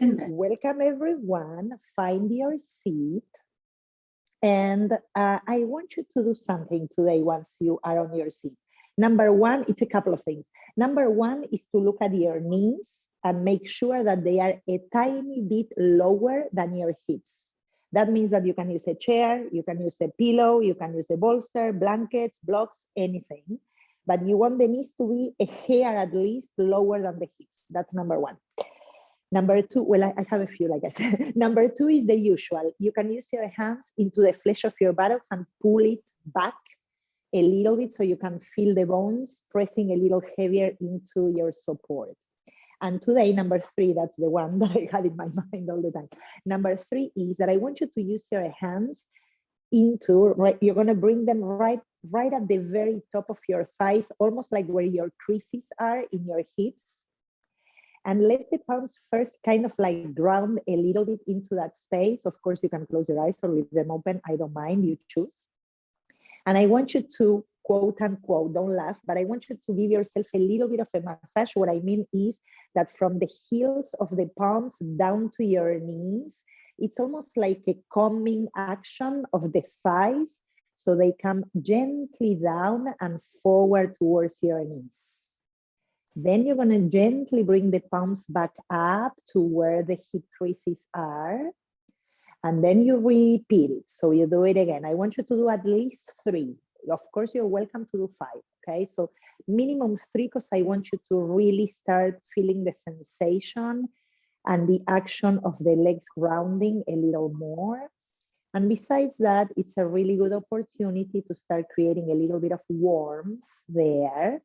Welcome everyone, find your seat. And I want you to do something today once you are on your seat. Number one, it's a couple of things. Number one is to look at your knees and make sure that they are a tiny bit lower than your hips. That means that you can use a chair, you can use a pillow, you can use a bolster, blankets, blocks, anything. But you want the knees to be a hair at least lower than the hips. That's number one. Number two, well, I have a few, like I said. Number two is the usual. You can use your hands into the flesh of your buttocks and pull it back a little bit so you can feel the bones pressing a little heavier into your support. And today, number three, that's the one that I had in my mind all the time. Number three is that I want you to use your hands into, right, you're going to bring them right at the very top of your thighs, almost like where your creases are in your hips. And let the palms first kind of like ground a little bit into that space. Of course, you can close your eyes or leave them open. I don't mind, you choose. And I want you to, quote unquote, don't laugh, but I want you to give yourself a little bit of a massage. What I mean is that from the heels of the palms down to your knees, it's almost like a calming action of the thighs. So they come gently down and forward towards your knees. Then you're going to gently bring the palms back up to where the hip creases are. And then you repeat it. So you do it again. I want you to do at least 3. Of course, you're welcome to do 5. Okay, so minimum 3, because I want you to really start feeling the sensation and the action of the legs grounding a little more. And besides that, it's a really good opportunity to start creating a little bit of warmth there.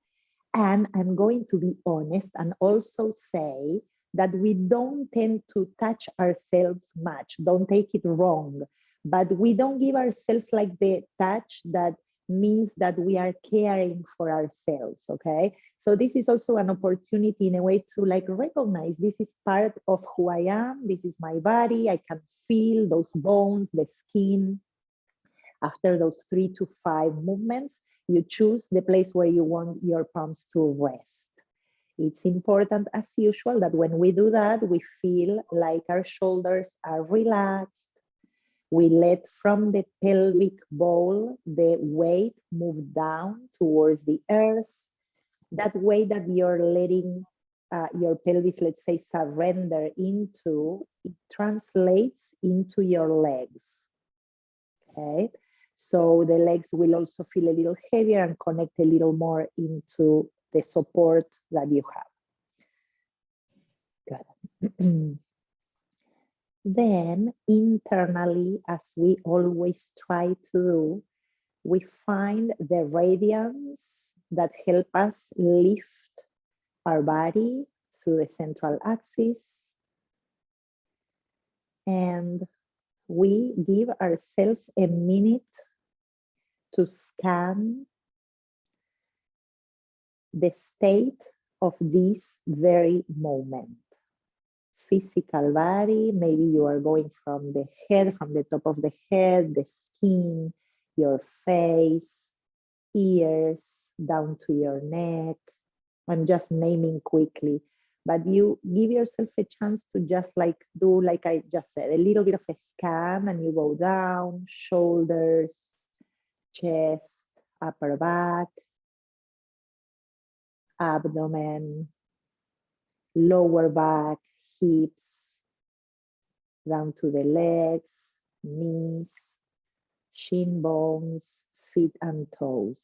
And I'm going to be honest and also say that we don't tend to touch ourselves much. Don't take it wrong, but we don't give ourselves like the touch that means that we are caring for ourselves, okay? So this is also an opportunity in a way to like recognize this is part of who I am. This is my body. I can feel those bones, the skin. After those 3 to 5 movements, you choose the place where you want your palms to rest. It's important, as usual, that when we do that, we feel like our shoulders are relaxed. We let from the pelvic bowl the weight move down towards the earth. That way that you're letting your pelvis, let's say, surrender into, it translates into your legs. Okay. So the legs will also feel a little heavier and connect a little more into the support that you have. Good. Then internally, as we always try to do, we find the radiance that help us lift our body through the central axis. And we give ourselves a minute to scan the state of this very moment. Physical body, maybe you are going from the head, from the top of the head, the skin, your face, ears, down to your neck. I'm just naming quickly, but you give yourself a chance to just like do, like I just said, a little bit of a scan, and you go down, shoulders, chest, upper back, abdomen, lower back, hips, down to the legs, knees, shin bones, feet and toes.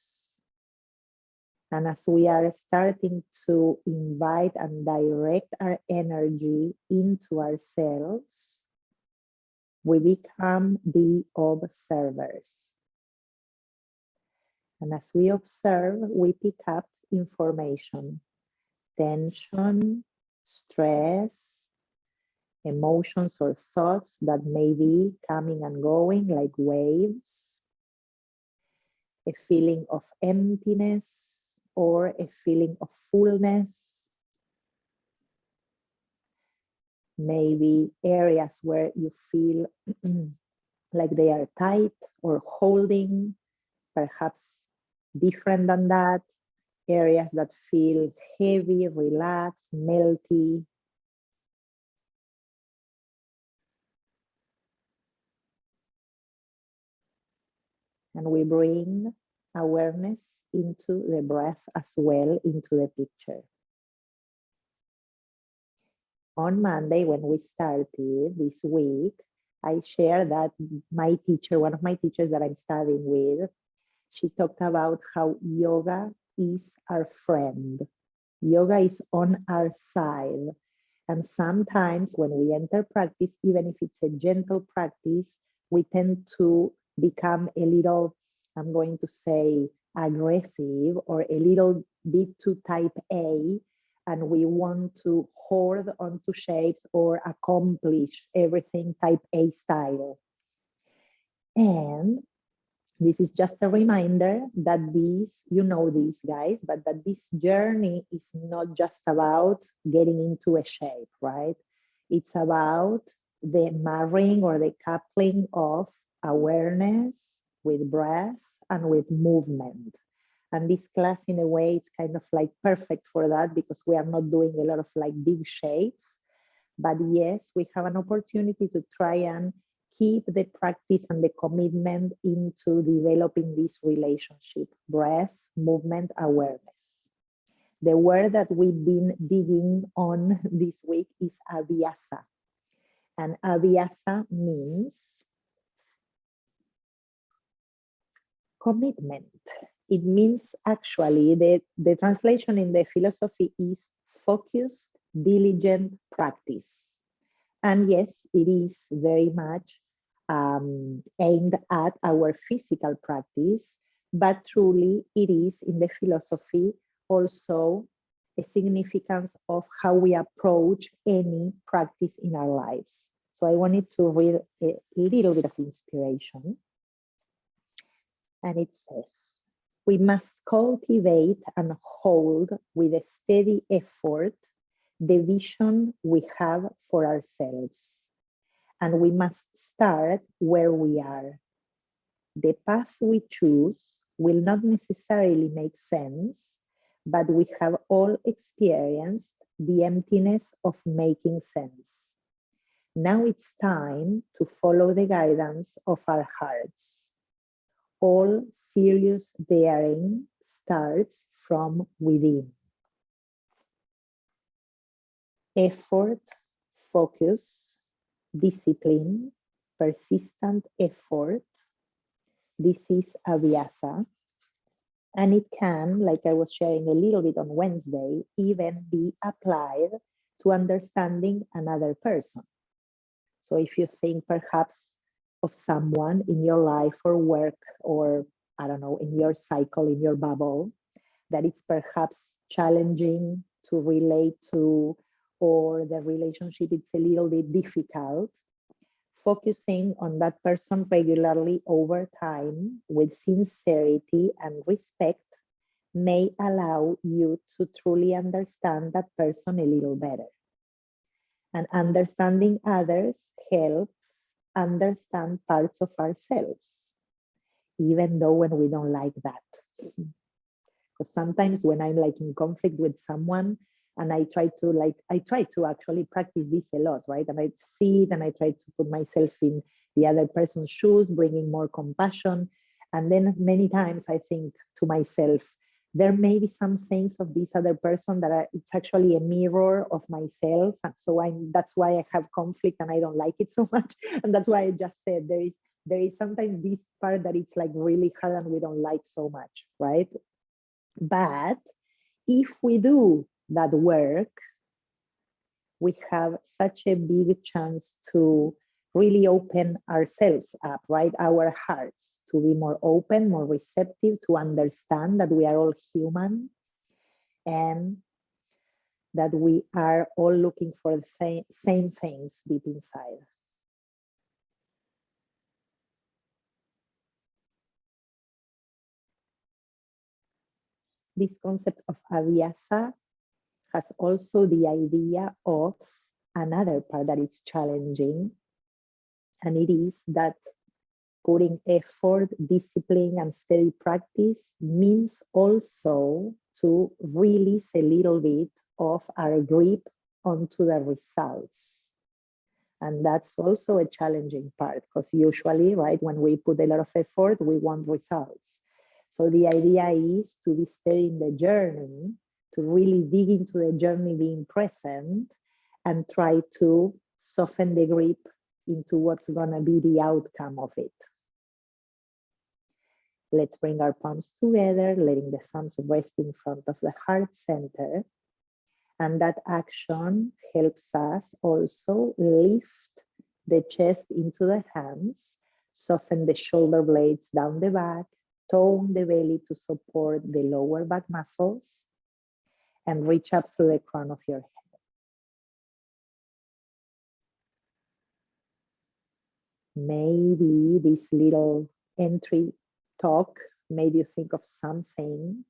And as we are starting to invite and direct our energy into ourselves, we become the observers. And as we observe, we pick up information, tension, stress, emotions or thoughts that may be coming and going like waves, a feeling of emptiness or a feeling of fullness, maybe areas where you feel like they are tight or holding, perhaps different than that, areas that feel heavy, relaxed, melty. And we bring awareness into the breath as well, into the picture. On Monday, when we started this week, I shared that my teacher, one of my teachers that I'm studying with, she talked about how yoga is our friend. Yoga is on our side. And sometimes when we enter practice, even if it's a gentle practice, we tend to become a little, I'm going to say, aggressive or a little bit too type A, and we want to hoard onto shapes or accomplish everything type A style. And this is just a reminder that this, you know this, guys, but that this journey is not just about getting into a shape, right? It's about the marrying or the coupling of awareness with breath and with movement. And this class, in a way, it's kind of like perfect for that, because we are not doing a lot of like big shapes. But yes, we have an opportunity to try and keep the practice and the commitment into developing this relationship, breath, movement, awareness. The word that we've been digging on this week is abhyasa. And abhyasa means commitment. It means actually, the translation in the philosophy is focused, diligent practice. And yes, it is very much aimed at our physical practice, but truly it is in the philosophy also a significance of how we approach any practice in our lives. So I wanted to read a little bit of inspiration. And it says, we must cultivate and hold with a steady effort the vision we have for ourselves. And we must start where we are. The path we choose will not necessarily make sense, but we have all experienced the emptiness of making sense. Now it's time to follow the guidance of our hearts. All serious daring starts from within. Effort, focus, discipline, persistent effort. This is abhyasa. And it can, like I was sharing a little bit on Wednesday, even be applied to understanding another person. So if you think perhaps of someone in your life or work, or I don't know, in your cycle, in your bubble, that it's perhaps challenging to relate to, or the relationship is a little bit difficult, focusing on that person regularly over time with sincerity and respect may allow you to truly understand that person a little better. And understanding others helps understand parts of ourselves, even though when we don't like that. Because sometimes when I'm like in conflict with someone, and I try to actually practice this a lot, right? And I see it and I try to put myself in the other person's shoes, bringing more compassion. And then many times I think to myself, there may be some things of this other person that it's actually a mirror of myself. And so that's why I have conflict and I don't like it so much. And that's why I just said there is sometimes this part that it's like really hard and we don't like so much, right? But if we do that work, we have such a big chance to really open ourselves up, right? Our hearts to be more open, more receptive, to understand that we are all human and that we are all looking for the same things deep inside. This concept of abhyasa has also the idea of another part that is challenging, and it is that putting effort, discipline, and steady practice means also to release a little bit of our grip onto the results. And that's also a challenging part because usually, right, when we put a lot of effort, we want results. So the idea is to be steady in the journey, to really dig into the journey, being present, and try to soften the grip into what's going to be the outcome of it. Let's bring our palms together, letting the thumbs rest in front of the heart center. And that action helps us also lift the chest into the hands, soften the shoulder blades down the back, tone the belly to support the lower back muscles, and reach up through the crown of your head. Maybe this little entry talk made you think of something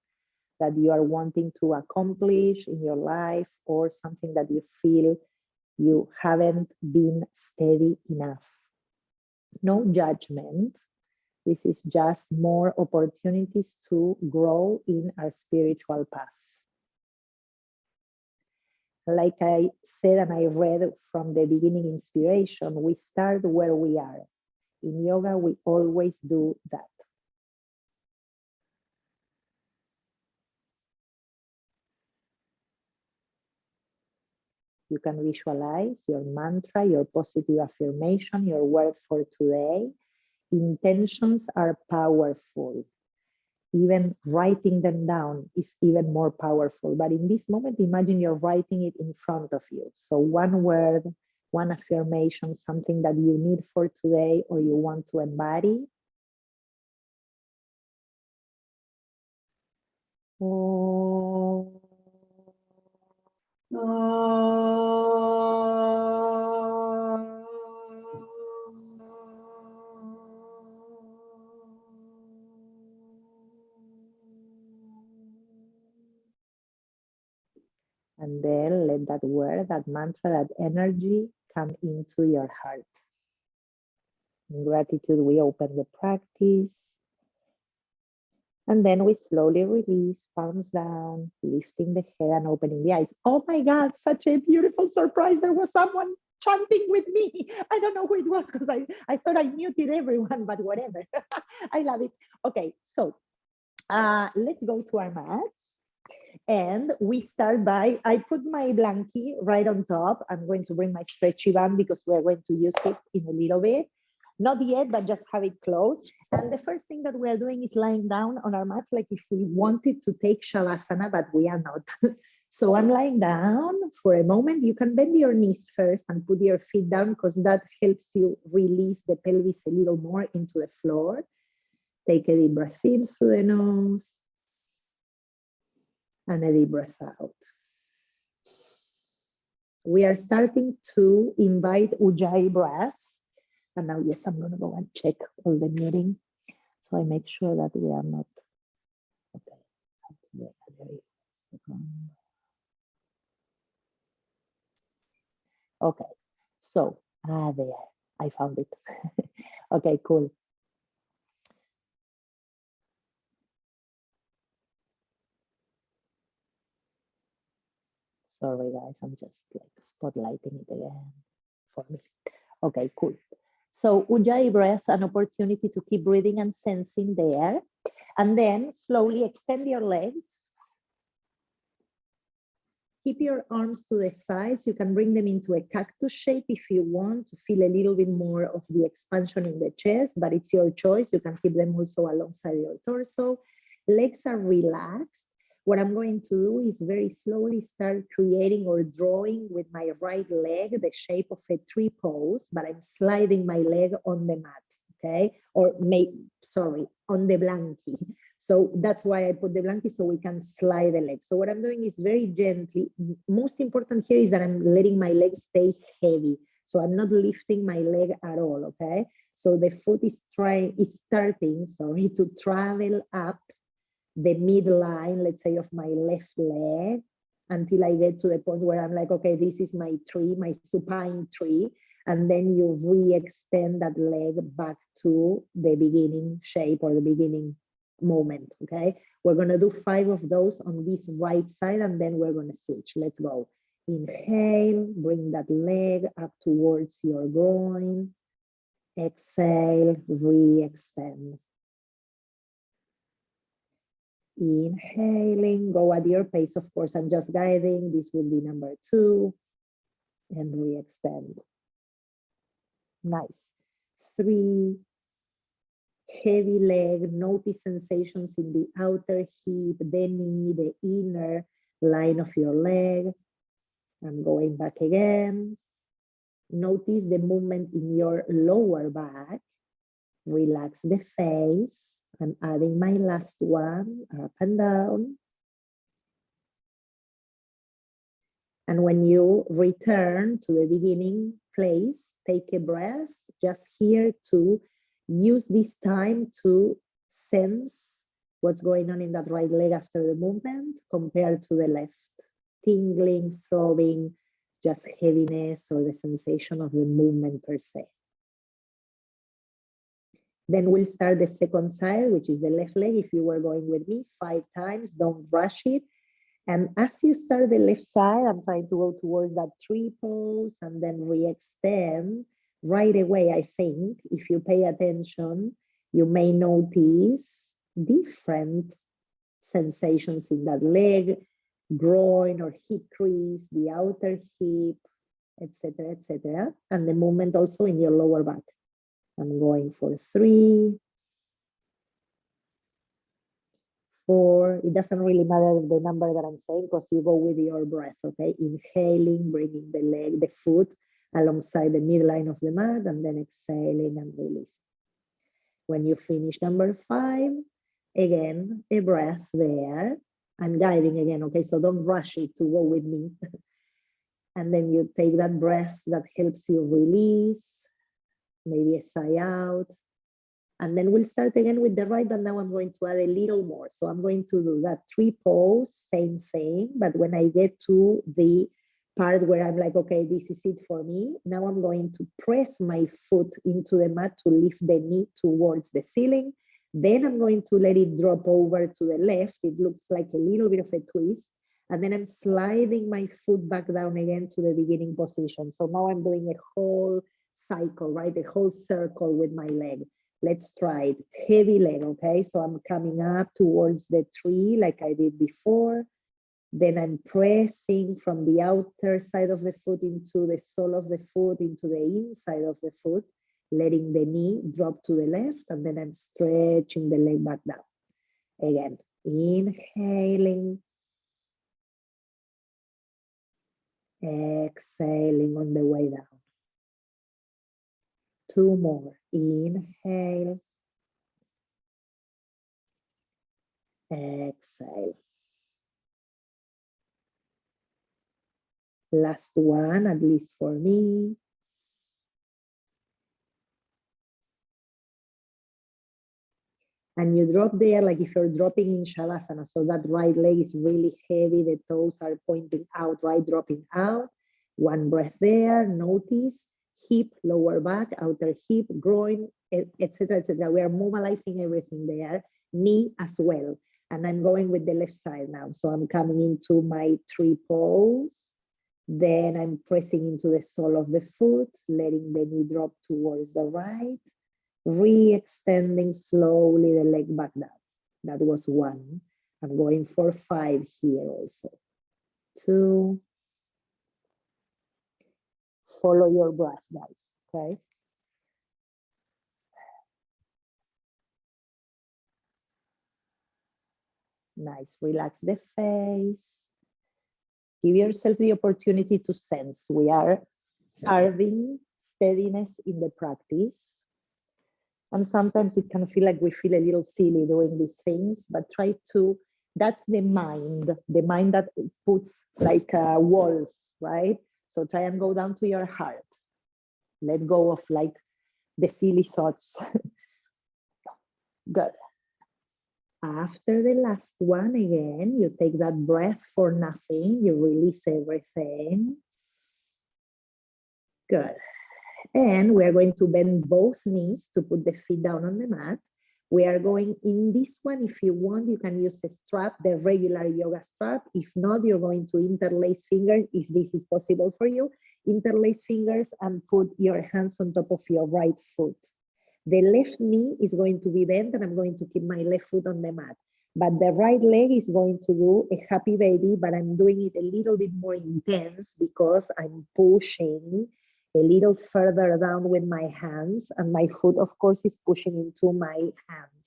that you are wanting to accomplish in your life, or something that you feel you haven't been steady enough. No judgment. This is just more opportunities to grow in our spiritual path. Like I said, and I read from the beginning inspiration, we start where we are. In yoga, we always do that. You can visualize your mantra, your positive affirmation, your word for today. Intentions are powerful. Even writing them down is even more powerful. But in this moment, imagine you're writing it in front of you. So one word, one affirmation, something that you need for today or you want to embody. Oh. And then let that word, that mantra, that energy come into your heart. In gratitude, we open the practice. And then we slowly release, palms down, lifting the head and opening the eyes. Oh my God, such a beautiful surprise. There was someone chanting with me. I don't know who it was because I thought I muted everyone, but whatever. I love it. Okay, so let's go to our mats. And we start by, I put my blankie right on top. I'm going to bring my stretchy band because we're going to use it in a little bit. Not yet, but just have it close. And the first thing that we are doing is lying down on our mats, like if we wanted to take Shavasana, but we are not. So I'm lying down for a moment. You can bend your knees first and put your feet down because that helps you release the pelvis a little more into the floor. Take a deep breath in through the nose and a deep breath out. We are starting to invite Ujjayi breath. And now, yes, I'm going to go and check all the muting. So I make sure that we are not. Okay, so, there, I found it. Okay, cool. Sorry, guys, I'm just like spotlighting it again for me. Okay, cool. So Ujjayi breath, an opportunity to keep breathing and sensing there. And then slowly extend your legs. Keep your arms to the sides. You can bring them into a cactus shape if you want to feel a little bit more of the expansion in the chest, but it's your choice. You can keep them also alongside your torso. Legs are relaxed. What I'm going to do is very slowly start creating or drawing with my right leg the shape of a tree pose, but I'm sliding my leg on the mat, okay? Or on the blankie. So that's why I put the blanket so we can slide the legs. So what I'm doing is very gently. Most important here is that I'm letting my leg stay heavy. So I'm not lifting my leg at all, okay? So the foot is starting to travel up the midline, let's say, of my left leg until I get to the point where I'm like, okay, this is my tree, my supine tree. And then you re-extend that leg back to the beginning shape or the beginning moment, okay? We're gonna do 5 of those on this right side and then we're gonna switch. Let's go. Inhale, bring that leg up towards your groin. Exhale, re-extend. Inhaling, go at your pace. Of course, I'm just guiding. This will be number 2. And re-extend. Nice. 3. Heavy leg. Notice sensations in the outer hip, the knee, the inner line of your leg. I'm going back again. Notice the movement in your lower back. Relax the face. I'm adding my last one, up and down. And when you return to the beginning place, take a breath, just here to use this time to sense what's going on in that right leg after the movement compared to the left. Tingling, throbbing, just heaviness or the sensation of the movement per se. Then we'll start the second side, which is the left leg. If you were going with me 5 times, don't rush it. And as you start the left side, I'm trying to go towards that 3 pose and then re-extend right away. I think if you pay attention, you may notice different sensations in that leg, groin or hip crease, the outer hip, etc., etc. And the movement also in your lower back. I'm going for 3, 4. It doesn't really matter the number that I'm saying because you go with your breath, okay? Inhaling, bringing the leg, the foot alongside the midline of the mat, and then exhaling and releasing. When you finish number 5, again, a breath there. I'm guiding again, okay? So don't rush it to go with me. And then you take that breath that helps you release, maybe a sigh out. And then we'll start again with the right, but now I'm going to add a little more. So I'm going to do that 3 pose, same thing. But when I get to the part where I'm like, okay, this is it for me. Now I'm going to press my foot into the mat to lift the knee towards the ceiling. Then I'm going to let it drop over to the left. It looks like a little bit of a twist. And then I'm sliding my foot back down again to the beginning position. So now I'm doing a whole cycle, right? A whole circle with my leg. Let's try it. Heavy leg, okay? So I'm coming up towards the 3 like I did before. Then I'm pressing from the outer side of the foot into the sole of the foot, into the inside of the foot, letting the knee drop to the left, and then I'm stretching the leg back down. Again, inhaling. Exhaling on the way down. 2 more. Inhale. Exhale. Last one, at least for me. And you drop there like if you're dropping in Shavasana. So that right leg is really heavy. The toes are pointing out, right? Dropping out. 1 breath there. Notice hip, lower back, outer hip, groin, etc., etc. We are mobilizing everything there. Knee as well. And I'm going with the left side now. So I'm coming into my 3 pose. Then I'm pressing into the sole of the foot, letting the knee drop towards the right. Re-extending slowly the leg back down. That was 1. I'm going for 5 here also. 2. Follow your breath, guys, okay? Nice, relax the face. Give yourself the opportunity to sense. We are carving steadiness in the practice. And sometimes it can feel like we feel a little silly doing these things, but try to, that's the mind that puts like walls, right? So try and go down to your heart. Let go of like the silly thoughts. Good. After the last one, again, you take that breath for nothing. You release everything. Good. And we're going to bend both knees to put the feet down on the mat. We are going in this one. If you want, you can use the strap, the regular yoga strap. If not, you're going to interlace fingers, if this is possible for you. Interlace fingers and put your hands on top of your right foot. The left knee is going to be bent and I'm going to keep my left foot on the mat. But the right leg is going to do a happy baby, but I'm doing it a little bit more intense because I'm pushing a little further down with my hands, and my foot, of course, is pushing into my hands.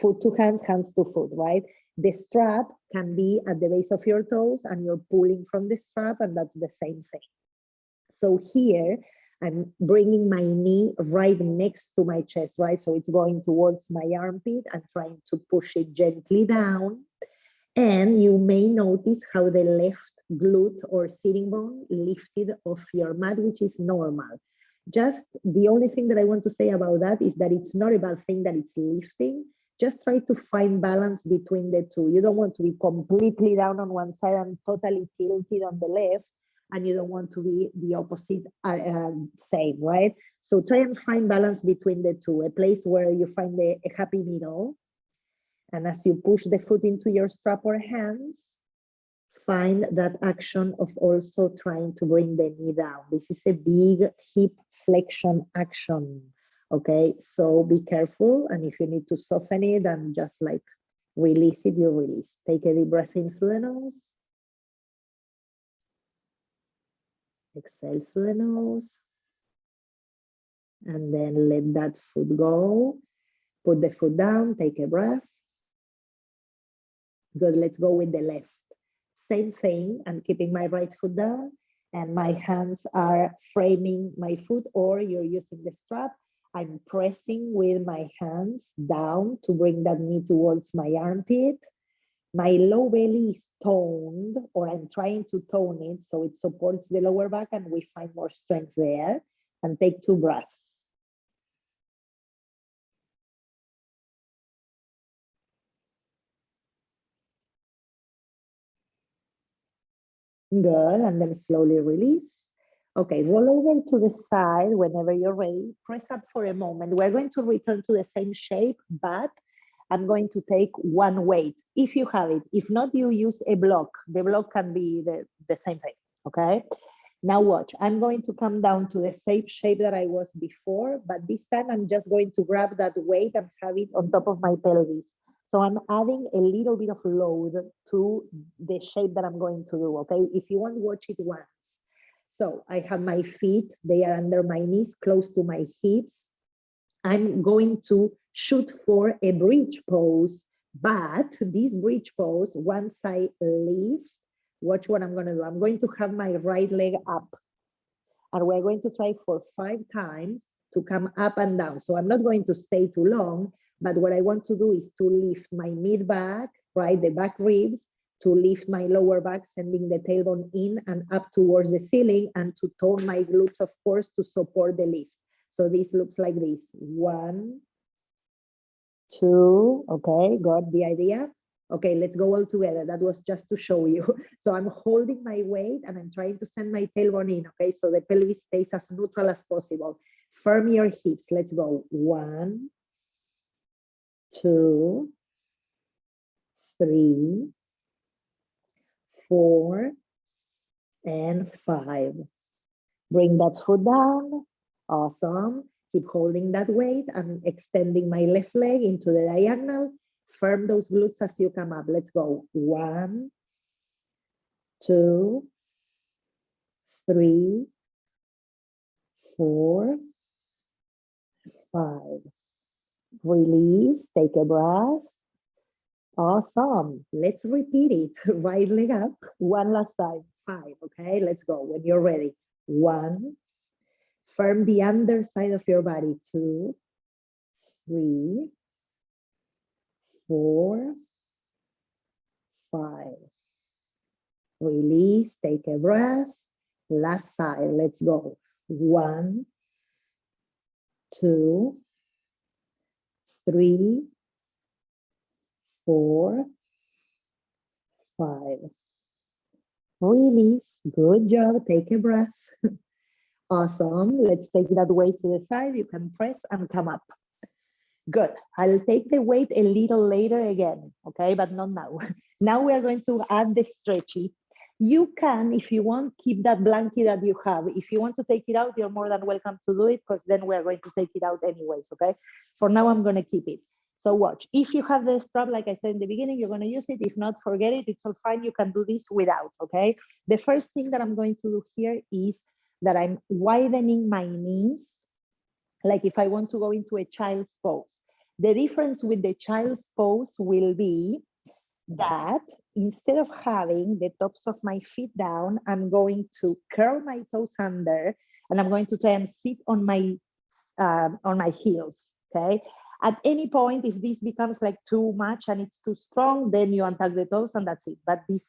Foot to hands, hands to foot, right? The strap can be at the base of your toes and you're pulling from the strap, and that's the same thing. So here, I'm bringing my knee right next to my chest, right? So it's going towards my armpit and trying to push it gently down. And you may notice how the left glute or sitting bone lifted off your mat, which is normal. Just the only thing that I want to say about that is that it's not a bad thing that it's lifting. Just try to find balance between the two. You don't want to be completely down on one side and totally tilted on the left, and you don't want to be the opposite same, right? So try and find balance between the two, a place where you find a happy middle. And as you push the foot into your strap or hands, find that action of also trying to bring the knee down. This is a big hip flexion action, okay? So be careful, and if you need to soften it and just like release it, you release. Take a deep breath in through the nose. Exhale through the nose. And then let that foot go. Put the foot down, take a breath. Good, let's go with the left. Same thing, I'm keeping my right foot down and my hands are framing my foot, or you're using the strap. I'm pressing with my hands down to bring that knee towards my armpit. My low belly is toned, or I'm trying to tone it so it supports the lower back and we find more strength there. And take 2 breaths. Good, and then slowly release. Okay, roll over to the side whenever you're ready. Press up for a moment. We're going to return to the same shape, but I'm going to take one weight, if you have it. If not, you use a block. The block can be the same thing, okay? Now watch, I'm going to come down to the same shape that I was before, but this time I'm just going to grab that weight and have it on top of my pelvis. So I'm adding a little bit of load to the shape that I'm going to do, okay? If you want, watch it once. So I have my feet, they are under my knees, close to my hips. I'm going to shoot for a bridge pose, but this bridge pose, once I lift, watch what I'm gonna do. I'm going to have my right leg up, and we're going to try for 5 times to come up and down. So I'm not going to stay too long, but what I want to do is to lift my mid back, right, the back ribs, to lift my lower back, sending the tailbone in and up towards the ceiling, and to tone my glutes, of course, to support the lift. So this looks like this. 1, 2, okay, got the idea? Okay, let's go all together. That was just to show you. So I'm holding my weight and I'm trying to send my tailbone in, okay? So the pelvis stays as neutral as possible. Firm your hips, let's go. 1, 2, 3, 4, and 5. Bring that foot down, awesome. Keep holding that weight and extending my left leg into the diagonal. Firm those glutes as you come up. Let's go. 1, 2, 3, 4, 5. Release, take a breath. Awesome. Let's repeat it. Right leg up. One last time. 5, okay? Let's go when you're ready. 1. Firm the underside of your body. 2, 3, 4, 5. Release, take a breath. Last side, let's go. 1, 2, 3, 4, 5. Release, good job, take a breath. Awesome, let's take that weight to the side. You can press and come up. Good. I'll take the weight a little later again, okay, but not now. Now we are going to add the stretchy. You can, if you want, keep that blanket that you have. If you want to take it out, you're more than welcome to do it, because then we're going to take it out anyways, okay? For now, I'm going to keep it. So watch. If you have the strap, like I said in the beginning, you're going to use it. If not, forget it. It's all fine. You can do this without, okay? The first thing that I'm going to do here is that I'm widening my knees, like if I want to go into a child's pose. The difference with the child's pose will be that instead of having the tops of my feet down, I'm going to curl my toes under, and I'm going to try and sit on my heels, okay? At any point, if this becomes like too much and it's too strong, then you untuck the toes and that's it. But this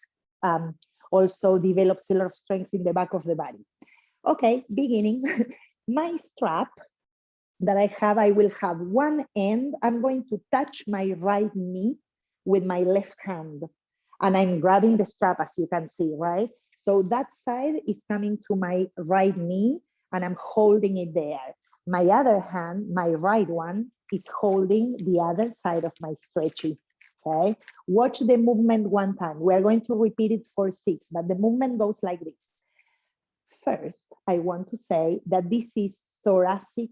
also develops a lot of strength in the back of the body. Okay, beginning. My strap that I will have one end, I'm going to touch my right knee with my left hand, and I'm grabbing the strap, as you can see, right? So that side is coming to my right knee, and I'm holding it there. My other hand, my right one, is holding the other side of my stretchy, okay? Watch the movement one time. We're going to repeat it for 6, but the movement goes like this. First, I want to say that this is thoracic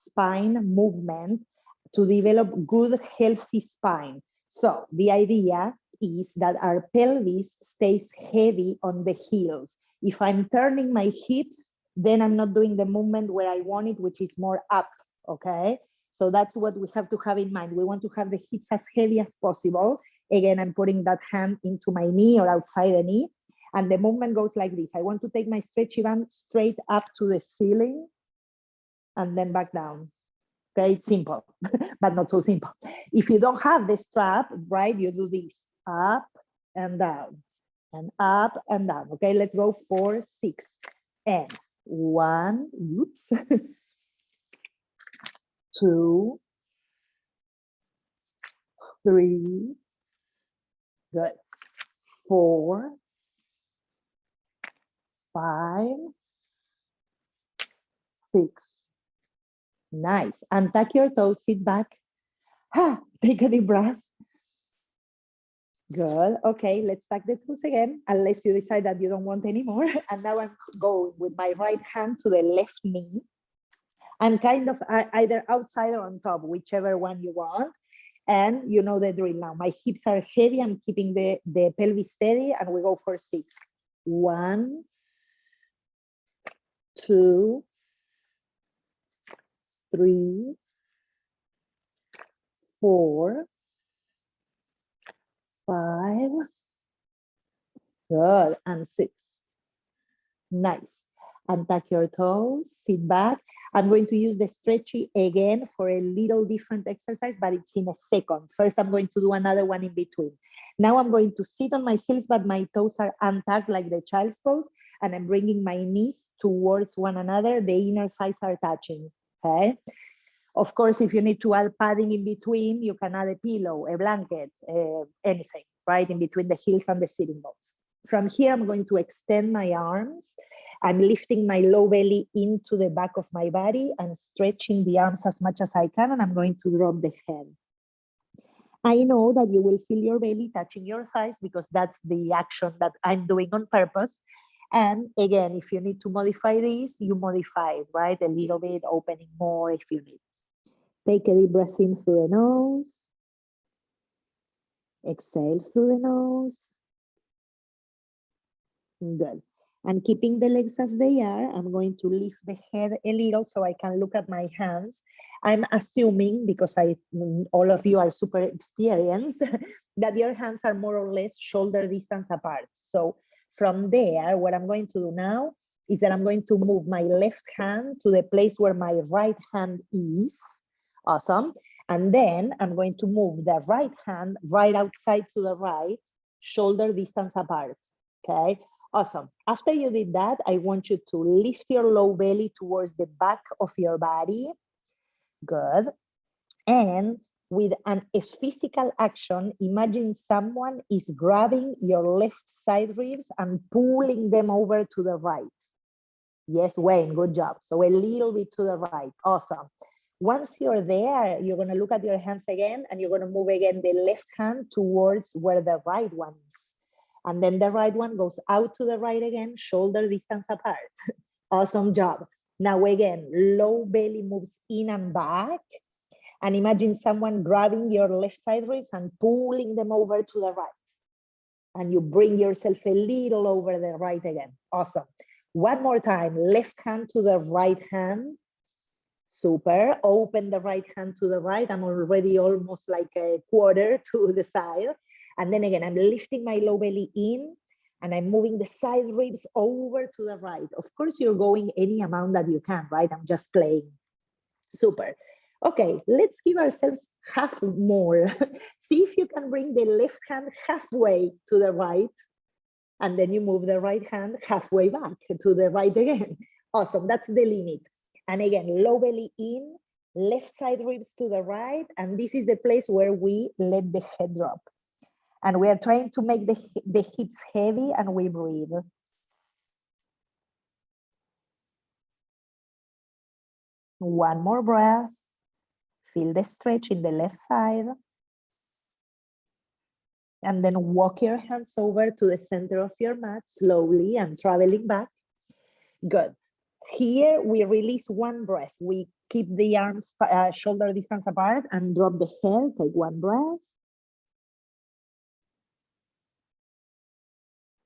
spine movement to develop good, healthy spine. So the idea is that our pelvis stays heavy on the heels. If I'm turning my hips, then I'm not doing the movement where I want it, which is more up, okay? So that's what we have to have in mind. We want to have the hips as heavy as possible. Again, I'm putting that hand into my knee or outside the knee. And the movement goes like this. I want to take my stretchy band straight up to the ceiling and then back down. Okay, it's simple, but not so simple. If you don't have the strap, right, you do this, up and down, and up and down. Okay, let's go for 6. And 1, oops, 2, 3, good, 4, 5, 6. Nice. Untuck your toes, sit back. Take a deep breath. Good. Okay, let's tuck the toes again, unless you decide that you don't want any more. And now I'm going with my right hand to the left knee. I'm kind of either outside or on top, whichever one you want. And you know the drill now. My hips are heavy. I'm keeping the pelvis steady, and we go for 6. 1, 2, 3, 4, 5, good, and 6. Nice. Untuck your toes, sit back. I'm going to use the stretchy again for a little different exercise, but it's in a second. First, I'm going to do another one in between. Now I'm going to sit on my heels, but my toes are untucked like the child's pose, and I'm bringing my knees towards one another. The inner thighs are touching, okay? Of course, if you need to add padding in between, you can add a pillow, a blanket, anything, right? In between the heels and the sitting bones. From here, I'm going to extend my arms. I'm lifting my low belly into the back of my body and stretching the arms as much as I can, and I'm going to drop the head. I know that you will feel your belly touching your thighs because that's the action that I'm doing on purpose. And again, if you need to modify this, you modify it, right? A little bit, opening more if you need. Take a deep breath in through the nose. Exhale through the nose. Good. And keeping the legs as they are, I'm going to lift the head a little so I can look at my hands. I'm assuming, because all of you are super experienced, that your hands are more or less shoulder distance apart. So from there, what I'm going to do now is that I'm going to move my left hand to the place where my right hand is. Awesome. And then I'm going to move the right hand right outside to the right, shoulder distance apart. Okay. Awesome. After you did that, I want you to lift your low belly towards the back of your body. Good. And with a physical action, imagine someone is grabbing your left side ribs and pulling them over to the right. Yes, Wayne, good job. So a little bit to the right. Awesome. Once you're there, you're going to look at your hands again, and you're going to move again the left hand towards where the right one is. And then the right one goes out to the right again, shoulder distance apart. Awesome job. Now again, low belly moves in and back. And imagine someone grabbing your left side ribs and pulling them over to the right. And you bring yourself a little over the right again. Awesome. One more time, left hand to the right hand. Super. Open the right hand to the right. I'm already almost like a quarter to the side. And then again, I'm lifting my low belly in, and I'm moving the side ribs over to the right. Of course, you're going any amount that you can, right? I'm just playing. Super. Okay, let's give ourselves half more. See if you can bring the left hand halfway to the right, and then you move the right hand halfway back to the right again. Awesome, that's the limit. And again, low belly in, left side ribs to the right, and this is the place where we let the head drop. And we are trying to make the hips heavy, and we breathe. One more breath. Feel the stretch in the left side. And then walk your hands over to the center of your mat slowly and traveling back. Good. Here we release one breath. We keep the arms shoulder distance apart and drop the head. Take one breath.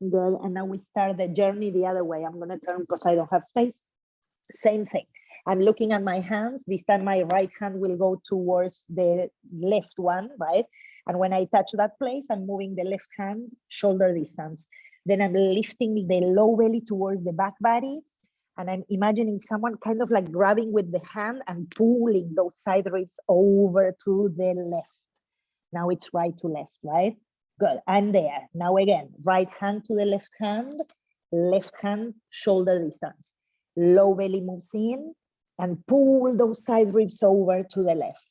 Good. And now we start the journey the other way. I'm going to turn because I don't have space. Same thing. I'm looking at my hands. This time my right hand will go towards the left one, right? And when I touch that place, I'm moving the left hand shoulder distance. Then I'm lifting the low belly towards the back body. And I'm imagining someone kind of like grabbing with the hand and pulling those side ribs over to the left. Now it's right to left, right? Good, I'm there. Now again, right hand to the left hand shoulder distance. Low belly moves in and pull those side ribs over to the left.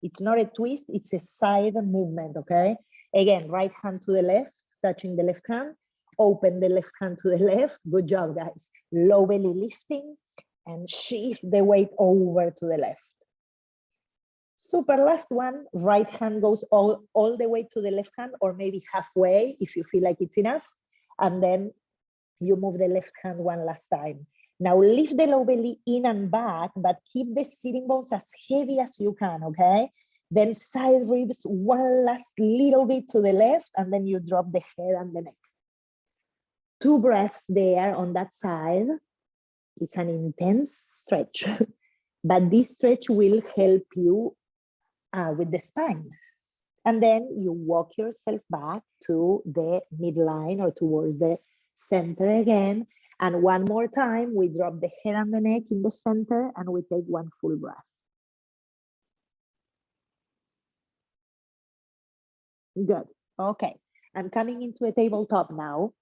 It's not a twist, it's a side movement, okay? Again, right hand to the left, touching the left hand. Open the left hand to the left. Good job, guys. Low belly lifting and shift the weight over to the left. Super, last one. Right hand goes all the way to the left hand, or maybe halfway if you feel like it's enough. And then you move the left hand one last time. Now lift the low belly in and back, but keep the sitting bones as heavy as you can, okay? Then side ribs one last little bit to the left, and then you drop the head and the neck. 2 breaths there on that side. It's an intense stretch, but this stretch will help you with the spine. And then you walk yourself back to the midline or towards the center again. And one more time, we drop the head and the neck in the center, and we take one full breath. Good. Okay. I'm coming into a tabletop now.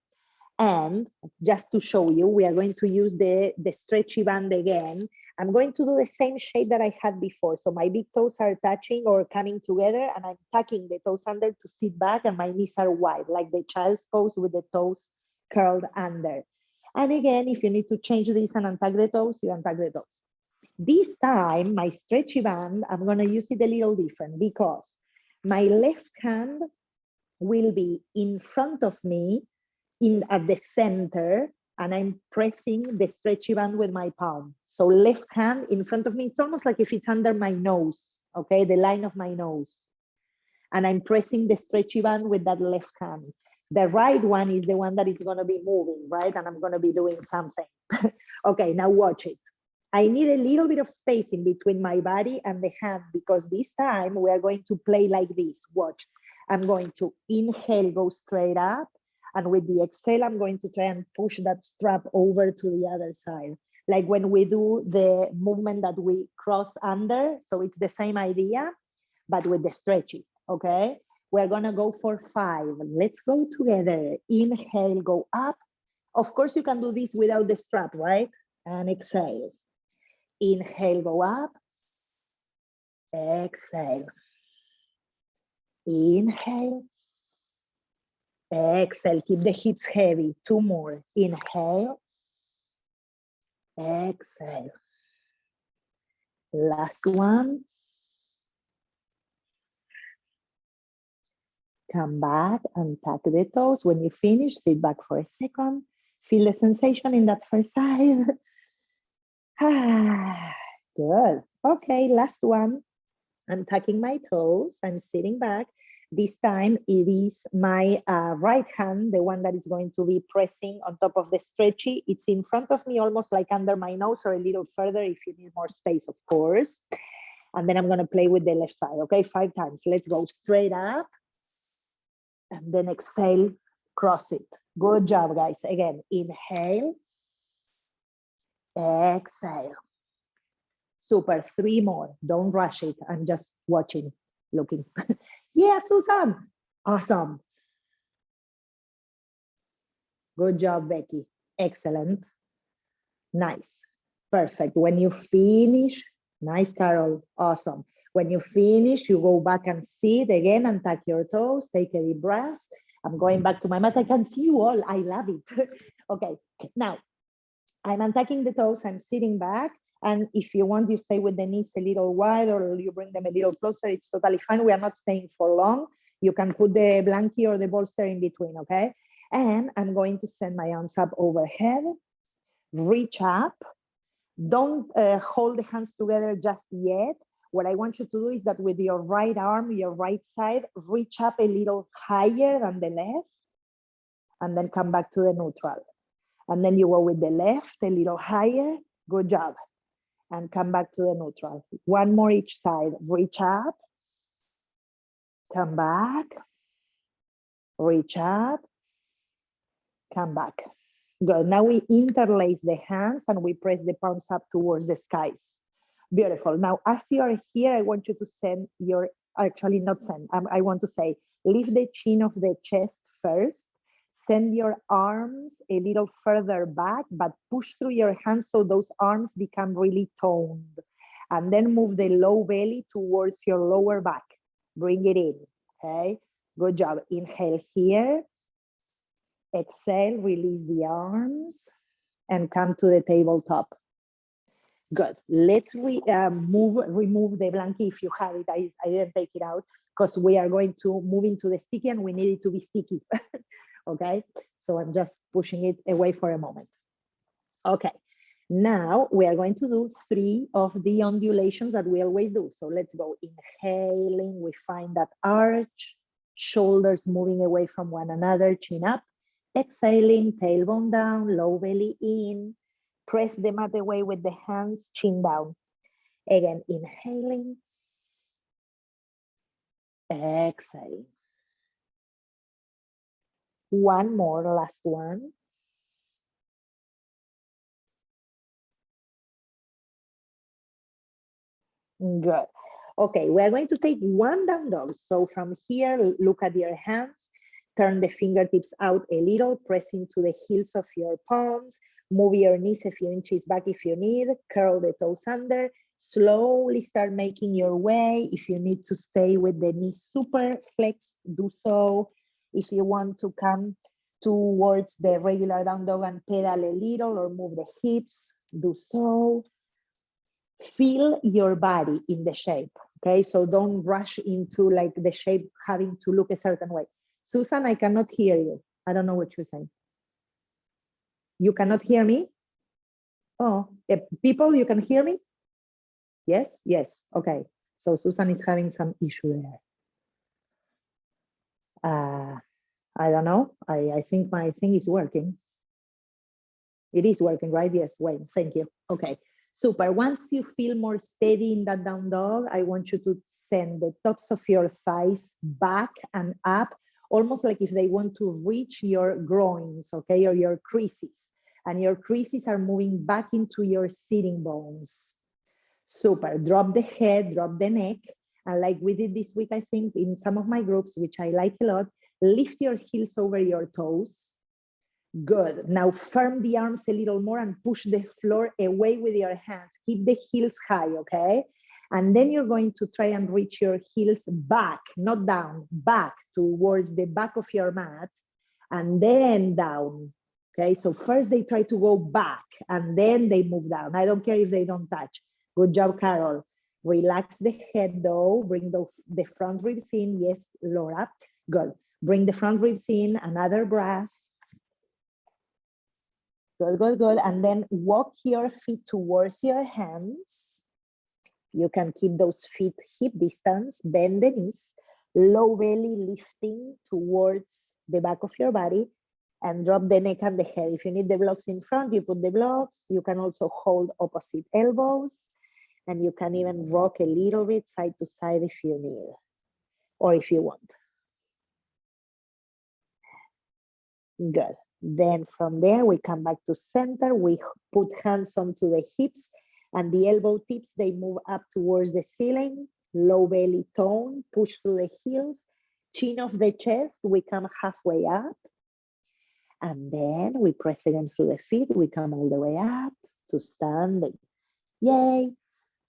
And just to show you, we are going to use the stretchy band again. I'm going to do the same shape that I had before. So my big toes are touching or coming together, and I'm tucking the toes under to sit back, and my knees are wide, like the child's pose with the toes curled under. And again, if you need to change this and untuck the toes, you untuck the toes. This time, my stretchy band, I'm going to use it a little different because my left hand will be in front of me at the center, and I'm pressing the stretchy band with my palm. So left hand in front of me, it's almost like if it's under my nose, okay, the line of my nose. And I'm pressing the stretchy band with that left hand. The right one is the one that is going to be moving, right? And I'm going to be doing something. Okay, now watch it. I need a little bit of space in between my body and the hand, because this time we are going to play like this. Watch. I'm going to inhale, go straight up. And with the exhale, I'm going to try and push that strap over to the other side. Like when we do the movement that we cross under. So it's the same idea, but with the stretchy, okay? We're gonna go for 5. Let's go together. Inhale, go up. Of course, you can do this without the strap, right? And exhale. Inhale, go up. Exhale. Inhale. Exhale, keep the hips heavy. 2 more. Inhale. Exhale. Last one. Come back and tuck the toes. When you finish, sit back for a second. Feel the sensation in that first side. Good. Okay, last one. I'm tucking my toes. I'm sitting back. This time it is my right hand, the one that is going to be pressing on top of the stretchy. It's in front of me, almost like under my nose, or a little further if you need more space, of course. And then I'm going to play with the left side. Okay, 5 times. Let's go straight up. And then exhale, cross it. Good job, guys. Again, inhale, exhale. Super, 3 more. Don't rush it. I'm just watching, looking. Yeah, Susan. Awesome. Good job, Becky. Excellent. Nice. Perfect. When you finish, nice, Carol. Awesome. When you finish, you go back and sit again and tuck your toes. Take a deep breath. I'm going back to my mat. I can see you all. I love it. Okay. Now, I'm untucking the toes. I'm sitting back. And if you want, you stay with the knees a little wide or you bring them a little closer. It's totally fine. We are not staying for long. You can put the blankie or the bolster in between, okay? And I'm going to send my arms up overhead. Reach up. Don't hold the hands together just yet. What I want you to do is that with your right arm, your right side, reach up a little higher than the left, and then come back to the neutral. And then you go with the left a little higher. Good job. And come back to the neutral. One more each side. Reach up, come back, reach up, come back. Good. Now we interlace the hands and we press the palms up towards the skies. Beautiful. Now, as you are here, I want you to send your, actually not send, I want to say, lift the chin of the chest first. Send your arms a little further back, but push through your hands so those arms become really toned. And then move the low belly towards your lower back. Bring it in, okay? Good job. Inhale here. Exhale, release the arms and come to the tabletop. Good. Let's remove the blanket if you have it. I didn't take it out because we are going to move into the sticky and we need it to be sticky. Okay, so I'm just pushing it away for a moment. Okay, now we are going to do 3 of the undulations that we always do. So let's go. Inhaling, we find that arch, shoulders moving away from one another, chin up. Exhaling, tailbone down, low belly in. Press the mat away with the hands, chin down. Again, inhaling. Exhaling. One more, last one. Good. Okay, we are going to take 1 down dog. So from here, look at your hands. Turn the fingertips out a little, press into the heels of your palms. Move your knees a few inches back if you need. Curl the toes under. Slowly start making your way. If you need to stay with the knees super flexed, do so. If you want to come towards the regular down dog and pedal a little or move the hips, do so. Feel your body in the shape, okay? So don't rush into like the shape having to look a certain way. Susan, I cannot hear you. I don't know what you're saying. You cannot hear me? Oh, people, you can hear me? Yes, yes, okay. So Susan is having some issue there. I don't know. I think my thing is working. It is working, right? Yes, Wayne, thank you. Okay, super. Once you feel more steady in that down dog, I want you to send the tops of your thighs back and up, almost like if they want to reach your groins, okay, or your creases. And your creases are moving back into your sitting bones. Super. Drop the head, drop the neck. And like we did this week, I think, in some of my groups, which I like a lot, lift your heels over your toes. Good. Now firm the arms a little more and push the floor away with your hands. Keep the heels high, okay? And then you're going to try and reach your heels back, not down, back towards the back of your mat, and then down. Okay, so first they try to go back and then they move down. I don't care if they don't touch. Good job, Carol. Relax the head though. Bring the front ribs in. Yes, Laura. Good. Bring the front ribs in. Another breath. Good, good, good. And then walk your feet towards your hands. You can keep those feet hip distance. Bend the knees. Low belly lifting towards the back of your body. And drop the neck and the head. If you need the blocks in front, you put the blocks. You can also hold opposite elbows. And you can even rock a little bit side to side if you need, or if you want. Good. Then from there, we come back to center. We put hands onto the hips and the elbow tips, they move up towards the ceiling. Low belly tone, push through the heels. Chin of the chest, we come halfway up. And then we press again through the feet. We come all the way up to standing. Yay.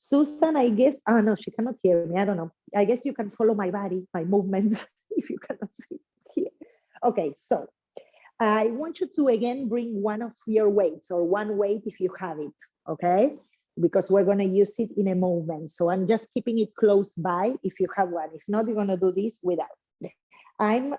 Susan, I guess, oh no, she cannot hear me. I don't know. I guess you can follow my body, my movements, if you cannot see here. Okay, so I want you to again bring one of your weights or one weight if you have it, okay? Because we're gonna use it in a moment. So I'm just keeping it close by if you have one. If not, you're gonna do this without. I'm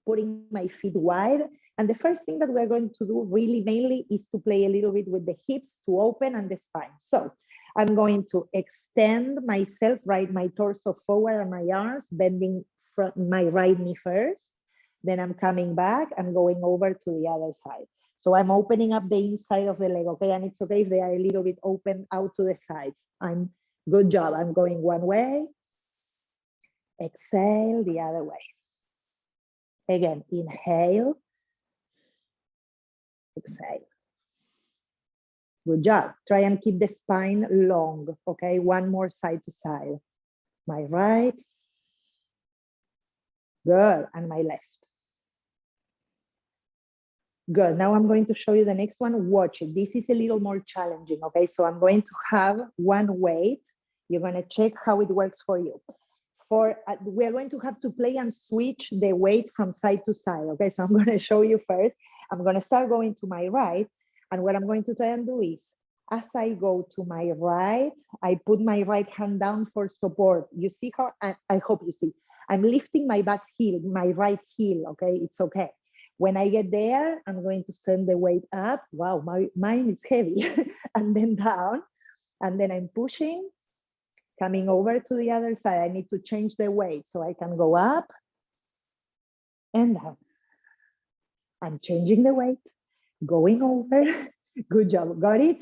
putting my feet wide. And the first thing that we're going to do really mainly is to play a little bit with the hips to open and the spine. So I'm going to extend myself, right, my torso forward and my arms, bending front, my right knee first. Then I'm coming back and going over to the other side. So I'm opening up the inside of the leg, okay? And it's okay if they are a little bit open out to the sides. Good job. I'm going one way. Exhale the other way. Again, inhale. Exhale. Good job. Try and keep the spine long, okay? One more side to side. My right. Good, and my left. Good, now I'm going to show you the next one. Watch it. This is a little more challenging, okay? So I'm going to have one weight. You're gonna check how it works for you. We're going to have to play and switch the weight from side to side, okay? So I'm gonna show you first. I'm gonna start going to my right, and what I'm going to try and do is, as I go to my right, I put my right hand down for support. You see how, I hope you see, I'm lifting my back heel, my right heel, okay? It's okay. When I get there, I'm going to send the weight up. Wow, mine is heavy. And then down, and then I'm pushing, coming over to the other side. I need to change the weight so I can go up and down. I'm changing the weight, going over. Good job, got it?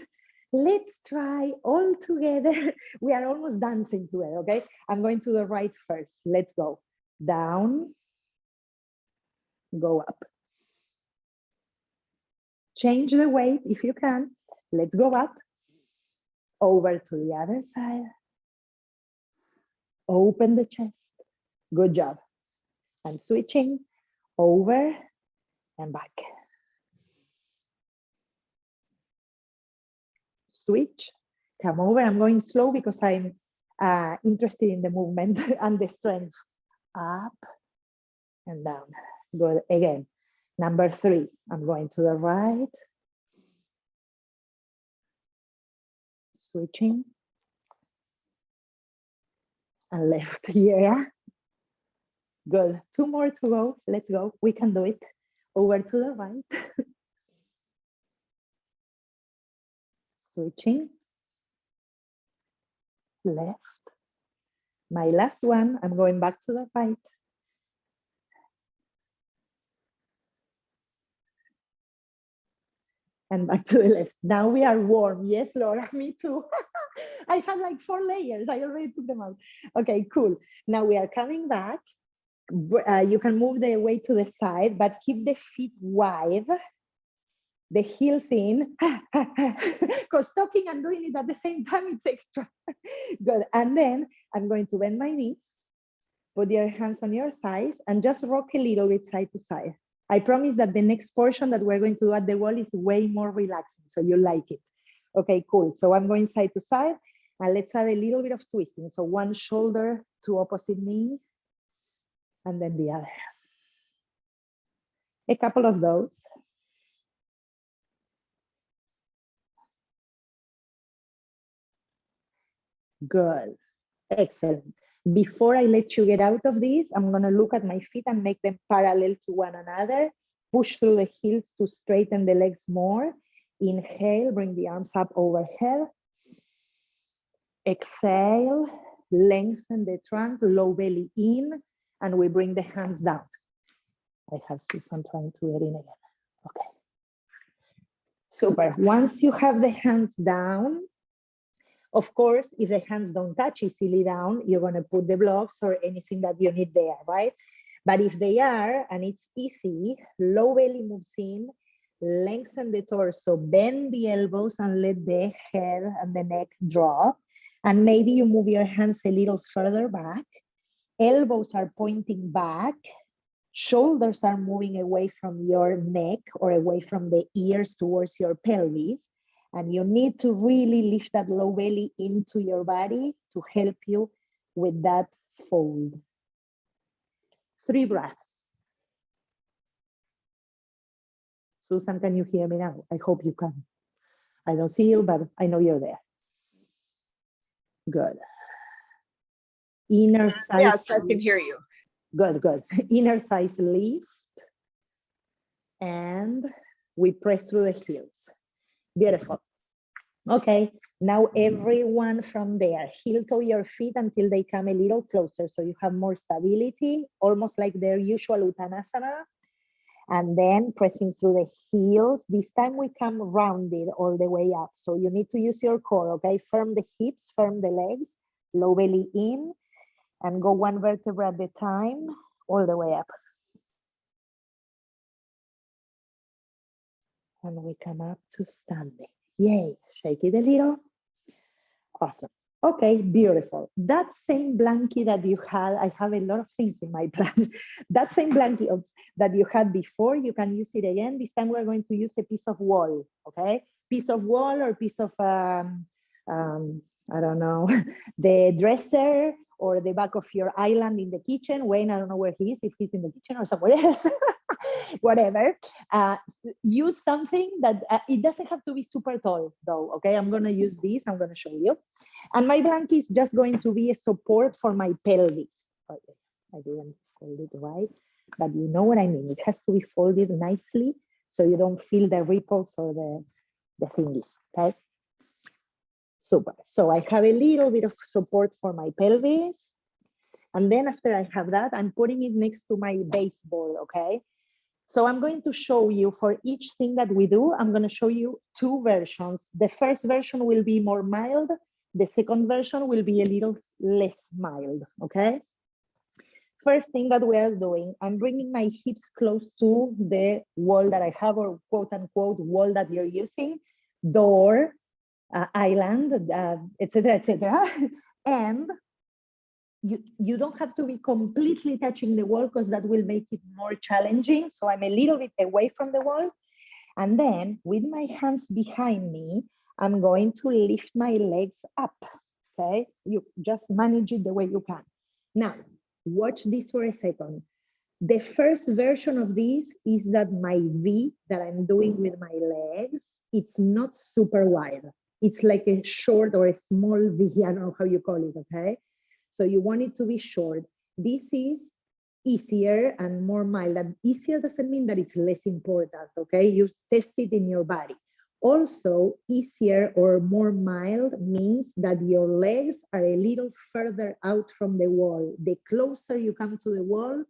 Let's try all together. We are almost dancing together, okay? I'm going to the right first. Let's go. Down, go up. Change the weight if you can. Let's go up. Over to the other side. Open the chest. Good job. I'm switching over and back. Switch, come over. I'm going slow because I'm interested in the movement and the strength. Up and down. Good. Again. Number 3, I'm going to the right. Switching. And left. Yeah. Good. 2 more to go. Let's go. We can do it. Over to the right. Switching. Left. My last one, I'm going back to the right. And back to the left. Now we are warm. Yes, Laura, me too. I have like 4 layers. I already took them out. Okay, cool. Now we are coming back. You can move the weight to the side, but keep the feet wide. The heels in. Because talking and doing it at the same time, it's extra. Good. And then I'm going to bend my knees. Put your hands on your thighs and just rock a little bit side to side. I promise that the next portion that we're going to do at the wall is way more relaxing, so you like it. Okay, cool. So I'm going side to side, and let's add a little bit of twisting. So one shoulder to opposite knee, and then the other. A couple of those. Good. Excellent. Before I let you get out of this, I'm going to look at my feet and make them parallel to one another. Push through the heels to straighten the legs more. Inhale, bring the arms up overhead. Exhale, lengthen the trunk, low belly in, and we bring the hands down. I have Susan trying to get in again. Okay. Super. Once you have the hands down, of course, if the hands don't touch easily down, you're going to put the blocks or anything that you need there, right? But if they are, and it's easy, low belly moves in, lengthen the torso, bend the elbows and let the head and the neck drop. And maybe you move your hands a little further back. Elbows are pointing back. Shoulders are moving away from your neck or away from the ears towards your pelvis. And you need to really lift that low belly into your body to help you with that fold. 3 breaths. Susan, can you hear me now? I hope you can. I don't see you, but I know you're there. Good. Inner thighs. Yes, I can hear you. Good, good. Inner thighs lift. And we press through the heels. Beautiful. Okay, now everyone from there, heel toe your feet until they come a little closer so you have more stability, almost like their usual Uttanasana. And then pressing through the heels. This time we come rounded all the way up. So you need to use your core, okay? Firm the hips, firm the legs, low belly in, and go 1 vertebra at a time, all the way up. And we come up to standing. Yay, shake it a little. Awesome. Okay, beautiful. That same blanket that you had, I have a lot of things in my plan. That same blanket that you had before, you can use it again. This time we're going to use a piece of wall, okay? Piece of wall or piece of, I don't know, the dresser or the back of your island in the kitchen. Wayne, I don't know where he is, if he's in the kitchen or somewhere else. Whatever, use something that it doesn't have to be super tall though, okay? I'm gonna use this, I'm gonna show you. And my blanket is just going to be a support for my pelvis. Okay, I didn't fold it right, but you know what I mean. It has to be folded nicely so you don't feel the ripples or the thingies, okay? Super, so I have a little bit of support for my pelvis. And then after I have that, I'm putting it next to my baseboard, okay? So I'm going to show you for each thing that we do, I'm going to show you 2 versions. The first version will be more mild. The second version will be a little less mild, okay? First thing that we are doing, I'm bringing my hips close to the wall that I have, or quote unquote wall that you're using, door, island, etc., etc. And you don't have to be completely touching the wall because that will make it more challenging. So I'm a little bit away from the wall. And then with my hands behind me, I'm going to lift my legs up, okay? You just manage it the way you can. Now, watch this for a second. The first version of this is that my V that I'm doing with my legs, it's not super wide. It's like a short or a small V, I don't know how you call it, okay? So you want it to be short. This is easier and more mild. And easier doesn't mean that it's less important, okay? You test it in your body. Also, easier or more mild means that your legs are a little further out from the wall. The closer you come to the wall,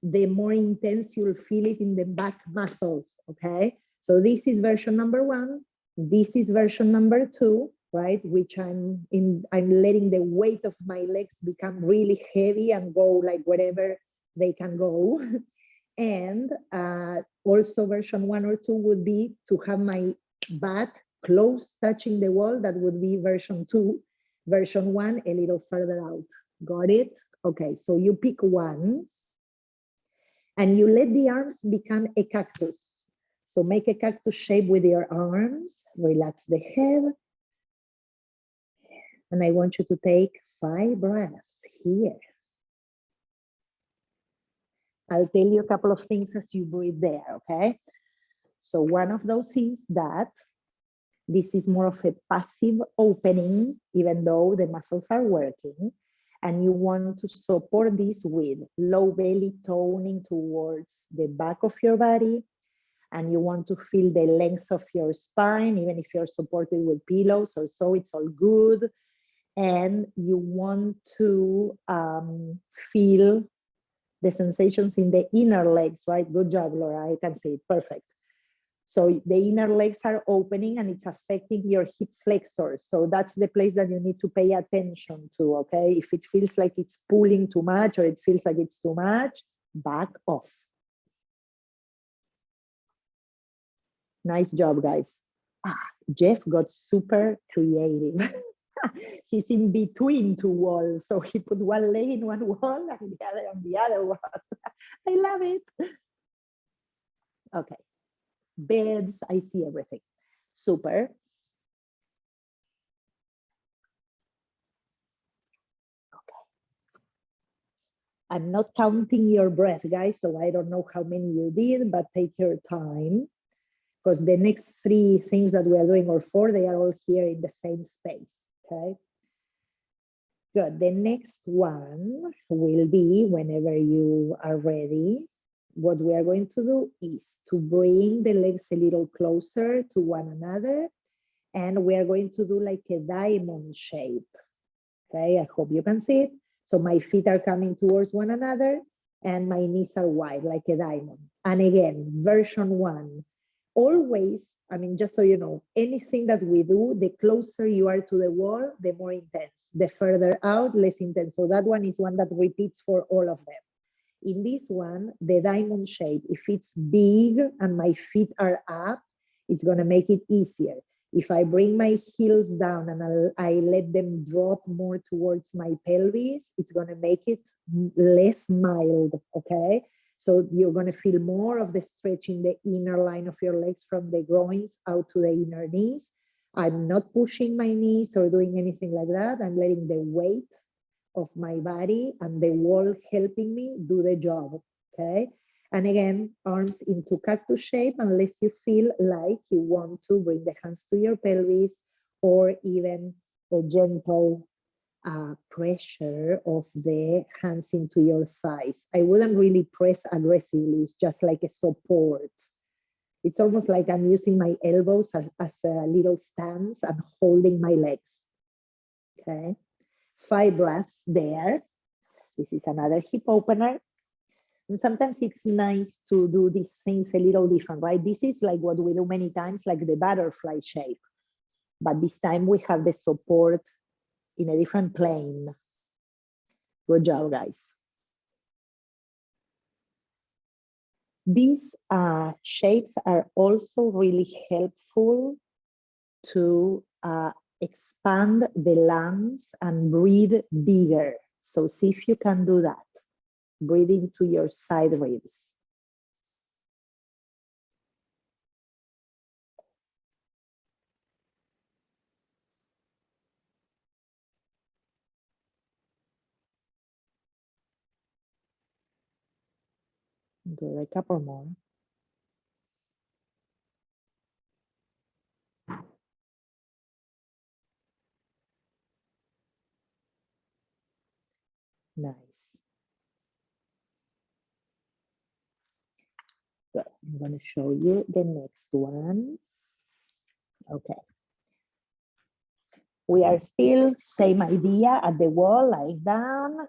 the more intense you'll feel it in the back muscles, okay? So this is version number 1. This is version number 2. Right, which I'm letting the weight of my legs become really heavy and go like wherever they can go. And also version 1 or 2 would be to have my butt close touching the wall. That would be version 2. Version 1, a little further out. Got it? Okay, so you pick one and you let the arms become a cactus. So make a cactus shape with your arms, relax the head. And I want you to take 5 breaths here. I'll tell you a couple of things as you breathe there, okay? So one of those is that This is more of a passive opening, even though the muscles are working. And you want to support this with low belly toning towards the back of your body. And you want to feel the length of your spine, even if you're supported with pillows or so, it's all good. And you want to feel the sensations in the inner legs, right? Good job, Laura, I can see it, perfect. So the inner legs are opening and it's affecting your hip flexors. So that's the place that you need to pay attention to, okay? If it feels like it's pulling too much or it feels like it's too much, back off. Nice job, guys. Jeff got super creative. He's in between two walls. So he put one leg in one wall and the other on the other wall. I love it. Okay. Beds, I see everything. Super. Okay. I'm not counting your breath, guys, so I don't know how many you did, but take your time, because the next 3 things that we are doing, or 4, they are all here in the same space, okay? Good. The next one will be, whenever you are ready, what we are going to do is to bring the legs a little closer to one another, and we are going to do like a diamond shape. Okay, I hope you can see it. So my feet are coming towards one another and my knees are wide like a diamond. And again, version 1, always, I mean, just so you know, anything that we do, the closer you are to the wall, the more intense. The further out, less intense. So that one is one that repeats for all of them. In this one, the diamond shape, if it's big and my feet are up, it's going to make it easier. If I bring my heels down and I let them drop more towards my pelvis, it's going to make it less mild, okay? So you're going to feel more of the stretch in the inner line of your legs from the groins out to the inner knees. I'm not pushing my knees or doing anything like that. I'm letting the weight of my body and the wall helping me do the job, okay? And again, arms into cactus shape unless you feel like you want to bring the hands to your pelvis, or even a gentle pressure of the hands into your thighs. I wouldn't really press aggressively, it's just like a support. It's almost like I'm using my elbows as a little stance and holding my legs, okay? 5 breaths there. This is another hip opener. And sometimes it's nice to do these things a little different, right? This is like what we do many times, like the butterfly shape. But this time we have the support in a different plane. Good job, guys. These shapes are also really helpful to expand the lungs and breathe bigger. So see if you can do that. Breathe into your side ribs. Do a couple more. Nice. Good. I'm going to show you the next one. Okay. We are still same idea at the wall, like down.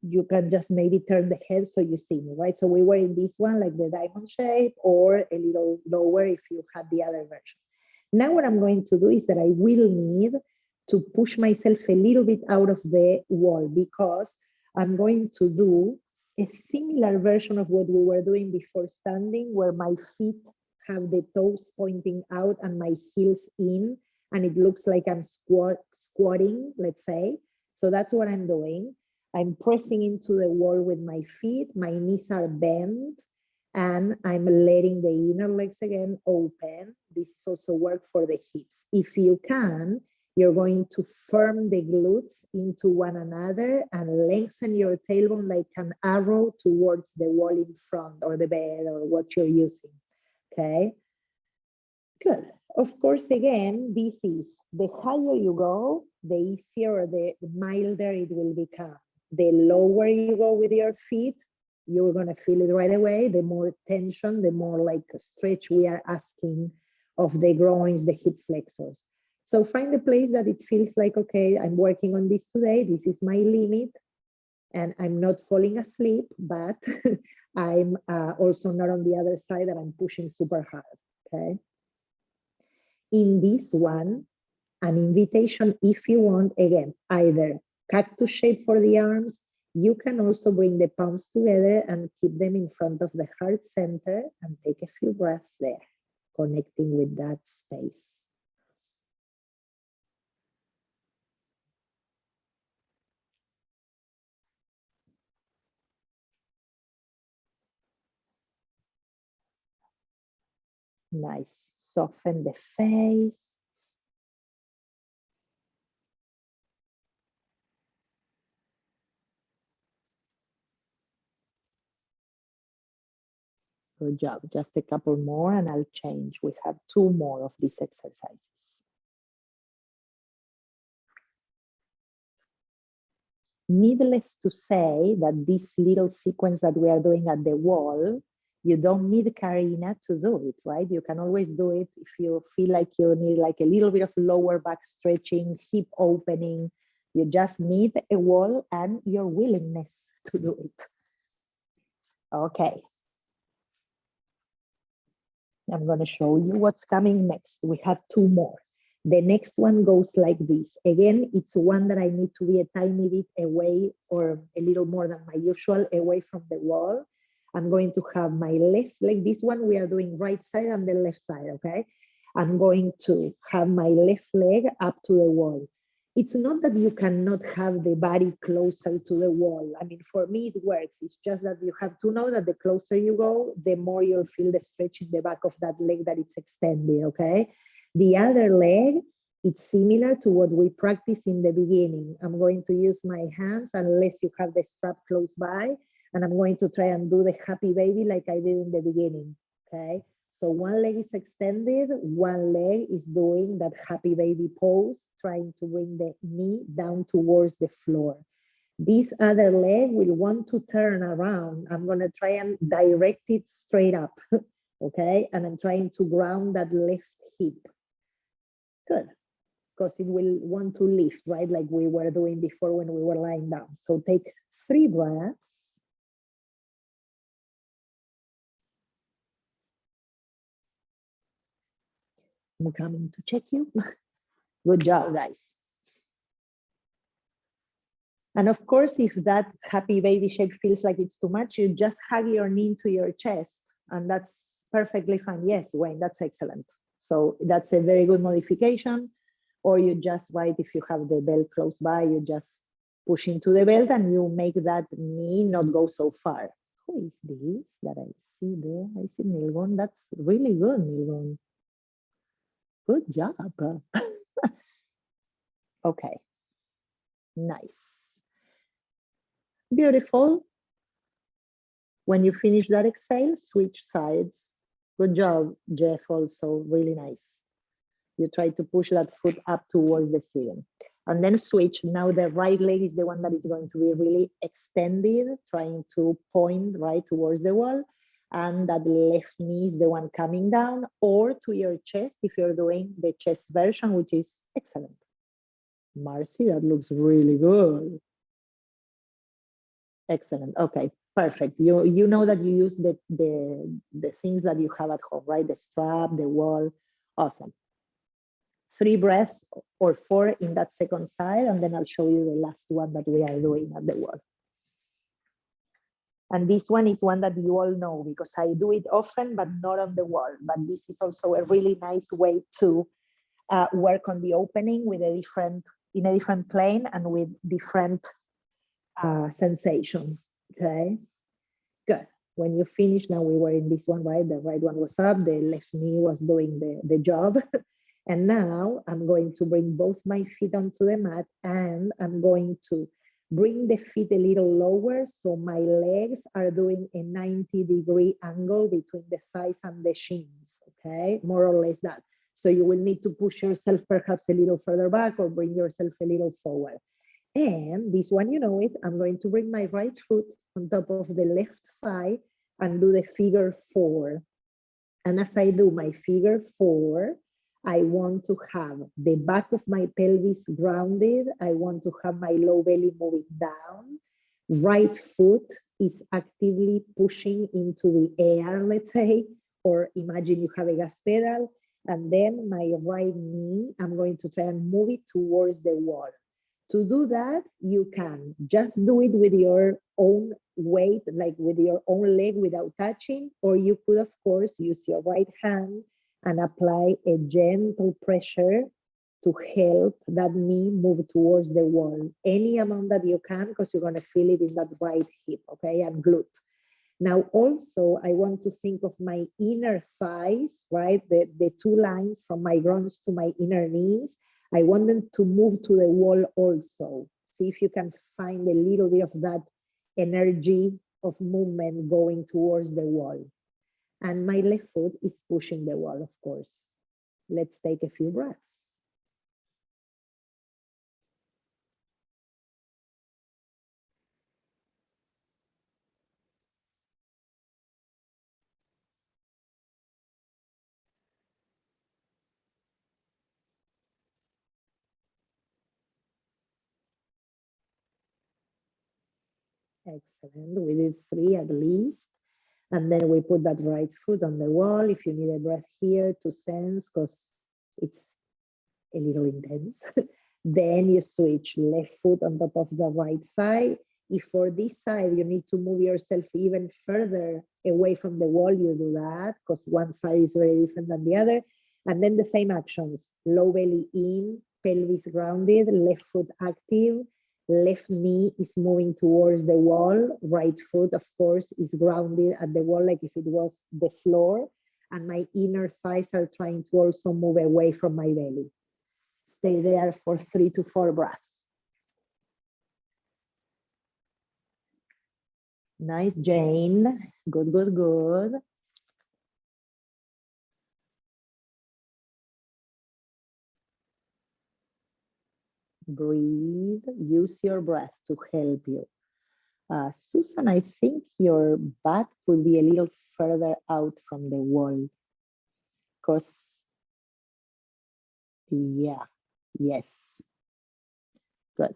You can just maybe turn the head so you see me, right? So we were in this one, like the diamond shape, or a little lower if you had the other version. Now what I'm going to do is that I will need to push myself a little bit out of the wall, because I'm going to do a similar version of what we were doing before standing, where my feet have the toes pointing out and my heels in, and it looks like I'm squatting, let's say. So that's what I'm doing. I'm pressing into the wall with my feet, my knees are bent, and I'm letting the inner legs again open. This is also work for the hips. If you can, you're going to firm the glutes into one another and lengthen your tailbone like an arrow towards the wall in front, or the bed, or what you're using, okay? Good. Of course, again, this is the higher you go, the easier or the milder it will become. The lower you go with your feet, you're going to feel it right away. The more tension, the more like a stretch we are asking of the groins, the hip flexors. So find a place that it feels like, okay, I'm working on this today. This is my limit. And I'm not falling asleep, but I'm also not on the other side that I'm pushing super hard, okay? In this one, an invitation, if you want, again, either cactus shape for the arms, you can also bring the palms together and keep them in front of the heart center and take a few breaths there, connecting with that space. Nice. Soften the face. Good job. Just a couple more and I'll change. We have 2 more of these exercises. Needless to say that this little sequence that we are doing at the wall, you don't need Karina to do it, right? You can always do it if you feel like you need like a little bit of lower back stretching, hip opening. You just need a wall and your willingness to do it. Okay. I'm going to show you what's coming next. We have 2 more. The next one goes like this. Again, it's one that I need to be a tiny bit away or a little more than my usual away from the wall. I'm going to have my left leg. This one we are doing right side and the left side, okay? I'm going to have my left leg up to the wall. It's not that you cannot have the body closer to the wall. I mean, for me, it works. It's just that you have to know that the closer you go, the more you'll feel the stretch in the back of that leg that it's extended, okay? The other leg, it's similar to what we practiced in the beginning. I'm going to use my hands unless you have the strap close by, and I'm going to try and do the happy baby like I did in the beginning, okay? So one leg is extended, one leg is doing that happy baby pose, trying to bring the knee down towards the floor. This other leg will want to turn around. I'm going to try and direct it straight up, okay? And I'm trying to ground that left hip. Good, because it will want to lift, right? Like we were doing before when we were lying down. So take 3 breaths. I'm coming to check you. Good job, guys. And of course, if that happy baby shape feels like it's too much, you just hug your knee into your chest, and that's perfectly fine. Yes, Wayne, that's excellent. So that's a very good modification. Or you just, right, if you have the belt close by, you just push into the belt and you make that knee not go so far. Who is this that I see there? I see Nilgon. That's really good, Nilgon. Good job. Okay, nice. Beautiful. When you finish that exhale, switch sides. Good job, Jeff, also really nice. You try to push that foot up towards the ceiling. And then switch. Now the right leg is the one that is going to be really extended, trying to point right towards the wall. And that left knee is the one coming down or to your chest if you're doing the chest version, which is excellent. Marcy, that looks really good. Excellent. Okay, perfect. You know that you use the things that you have at home, right? The strap, the wall. Awesome. 3 breaths or 4 in that second side, and then I'll show you the last one that we are doing at the wall. And this one is one that you all know because I do it often, but not on the wall. But this is also a really nice way to work on the opening with a different plane and with different sensation. Okay, good. When you finish, now we were in this one, right? The right one was up, the left knee was doing the job. And now I'm going to bring both my feet onto the mat and I'm going to bring the feet a little lower so my legs are doing a 90-degree angle between the thighs and the shins, okay? More or less that. So you will need to push yourself perhaps a little further back or bring yourself a little forward. And this one, you know it, I'm going to bring my right foot on top of the left thigh and do the figure 4. And as I do my figure 4, I want to have the back of my pelvis grounded. I want to have my low belly moving down. Right foot is actively pushing into the air, let's say, or imagine you have a gas pedal. And then my right knee, I'm going to try and move it towards the wall. To do that, you can just do it with your own weight, like with your own leg without touching, or you could, of course, use your right hand and apply a gentle pressure to help that knee move towards the wall. Any amount that you can, because you're going to feel it in that right hip, okay, and glute. Now, also, I want to think of my inner thighs, right? The 2 lines from my groins to my inner knees. I want them to move to the wall also. See if you can find a little bit of that energy of movement going towards the wall. And my left foot is pushing the wall, of course. Let's take a few breaths. Excellent. We did 3 at least. And then we put that right foot on the wall. If you need a breath here to sense, because it's a little intense, then you switch left foot on top of the right thigh. If for this side you need to move yourself even further away from the wall, you do that, because one side is very different than the other. And then the same actions, low belly in, pelvis grounded, left foot active, left knee is moving towards the wall, right foot, of course, is grounded at the wall like if it was the floor, and my inner thighs are trying to also move away from my belly. Stay there for 3 to 4 breaths. Nice, Jane. Good, good, good. Breathe. Use your breath to help you. Susan, I think your butt could be a little further out from the wall. Because, yeah, yes. Good.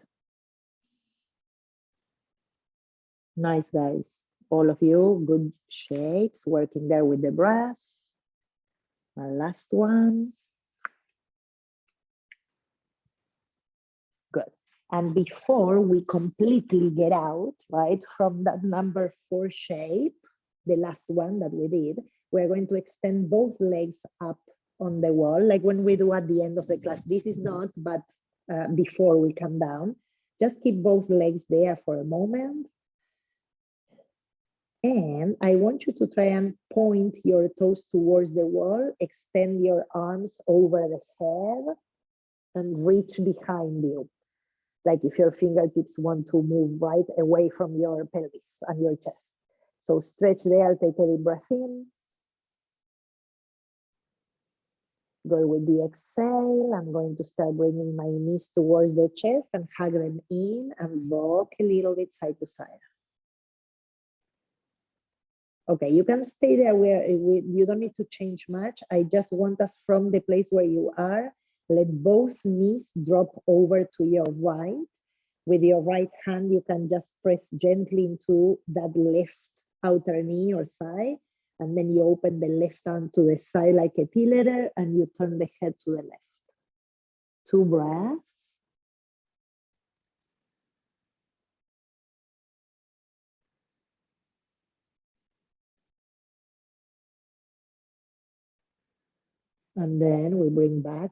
Nice, guys. All of you, good shapes, working there with the breath. My last one. Good. And before we completely get out, right, from that number 4 shape, the last one that we did, we're going to extend both legs up on the wall, like when we do at the end of the class. This is not, but before we come down, just keep both legs there for a moment. And I want you to try and point your toes towards the wall, extend your arms over the head, and reach behind you. Like if your fingertips want to move right away from your pelvis and your chest. So stretch there, take a deep breath in. Go with the exhale. I'm going to start bringing my knees towards the chest and hug them in and rock a little bit side to side. Okay, you can stay there where you don't need to change much. I just want us from the place where you are, let both knees drop over to your right. With your right hand, you can just press gently into that left outer knee or thigh, and then you open the left arm to the side like a T letter, and you turn the head to the left. 2 breaths. And then we bring back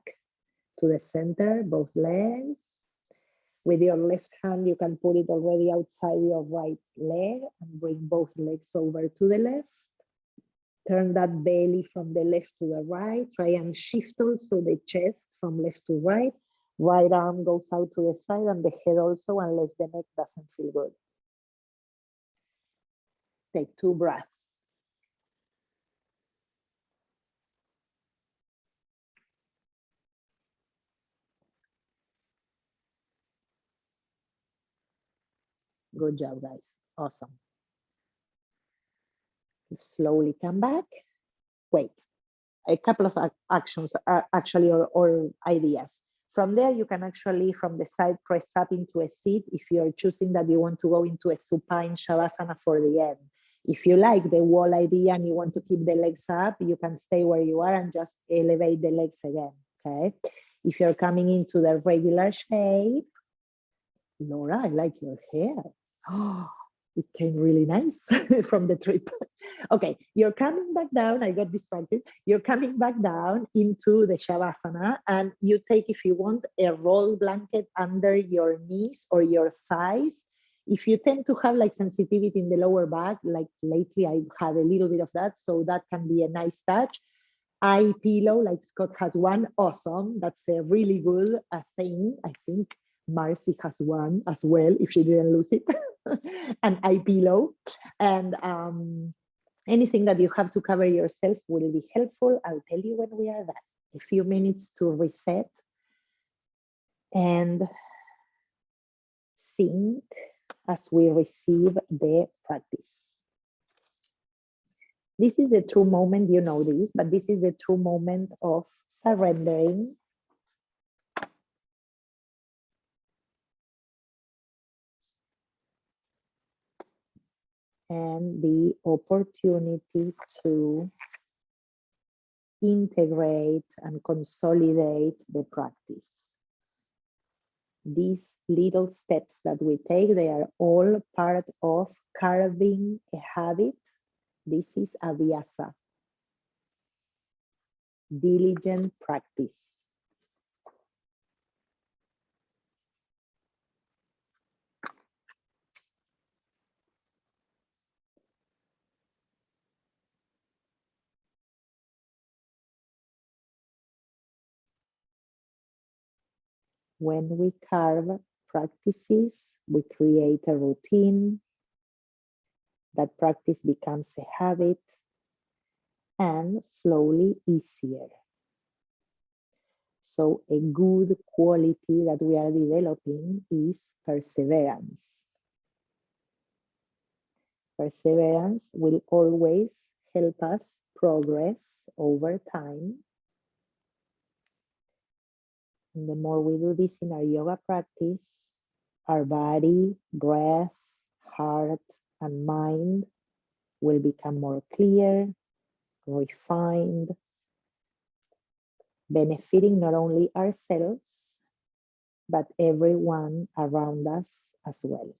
to the center, both legs. With your left hand, you can put it already outside your right leg and bring both legs over to the left. Turn that belly from the left to the right. Try and shift also the chest from left to right. Right arm goes out to the side and the head also, unless the neck doesn't feel good. Take 2 breaths. Good job, guys. Awesome. Slowly come back. Wait, a couple of actions actually, or ideas. From there, you can actually, from the side, press up into a seat if you're choosing that you want to go into a supine shavasana for the end. If you like the wall idea and you want to keep the legs up, you can stay where you are and just elevate the legs again, okay? If you're coming into the regular shape, Laura, I like your hair. Oh, it came really nice from the trip. Okay, you're coming back down. I got distracted. You're coming back down into the Shavasana, and you take, if you want, a roll blanket under your knees or your thighs. If you tend to have like sensitivity in the lower back, like lately I've had a little bit of that, so that can be a nice touch. Eye pillow, like Scott has one, awesome. That's a really good thing, I think. Marcy has one as well, if she didn't lose it, an eye pillow. And anything that you have to cover yourself will be helpful. I'll tell you when we are done. A few minutes to reset and sink as we receive the practice. This is the true moment, you know this, but this is the true moment of surrendering and the opportunity to integrate and consolidate the practice. These little steps that we take, they are all part of carving a habit. This is abhyasa, diligent practice. When we carve practices, we create a routine. That practice becomes a habit and slowly easier. So a good quality that we are developing is perseverance. Perseverance will always help us progress over time. And the more we do this in our yoga practice, our body, breath, heart, and mind will become more clear, refined, benefiting not only ourselves, but everyone around us as well.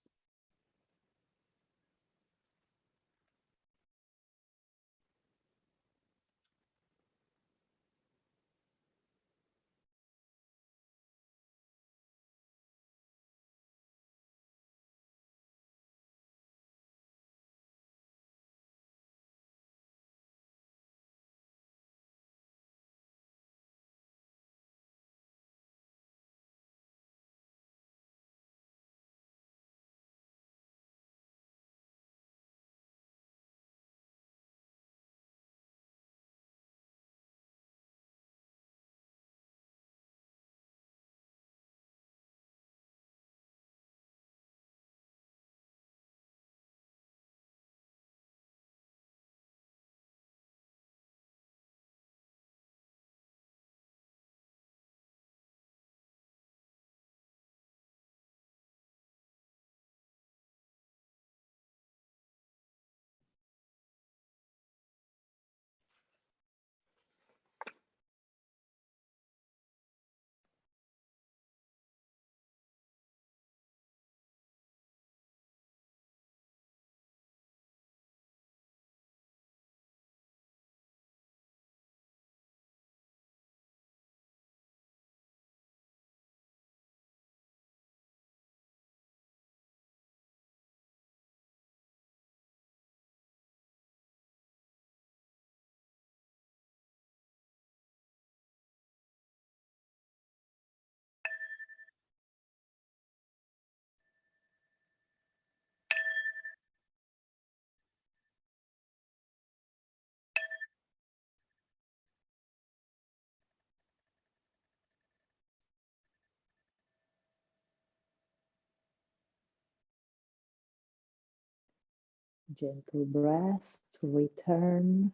Gentle breath to return.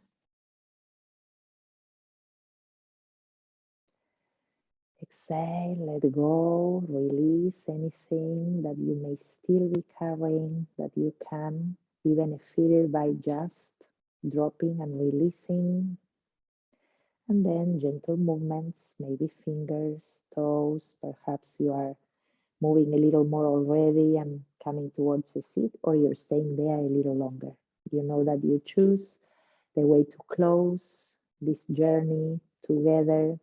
Exhale, let go, release anything that you may still be carrying that you can even feel it by just dropping and releasing. And then gentle movements, maybe fingers, toes, perhaps you are moving a little more already and coming towards the seat, or you're staying there a little longer. You know that you choose the way to close this journey together.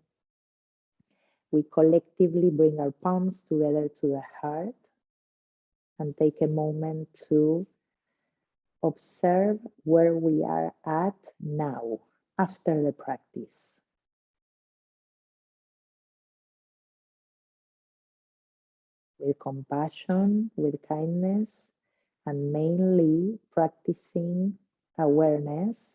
We collectively bring our palms together to the heart and take a moment to observe where we are at now after the practice. With compassion, with kindness, and mainly practicing awareness.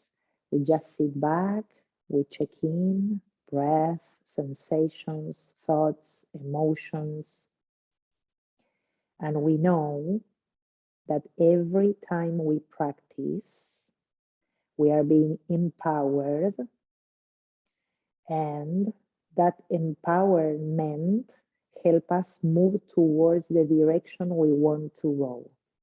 We just sit back, we check in, breath, sensations, thoughts, emotions, and we know that every time we practice, we are being empowered, and that empowerment help us move towards the direction we want to go.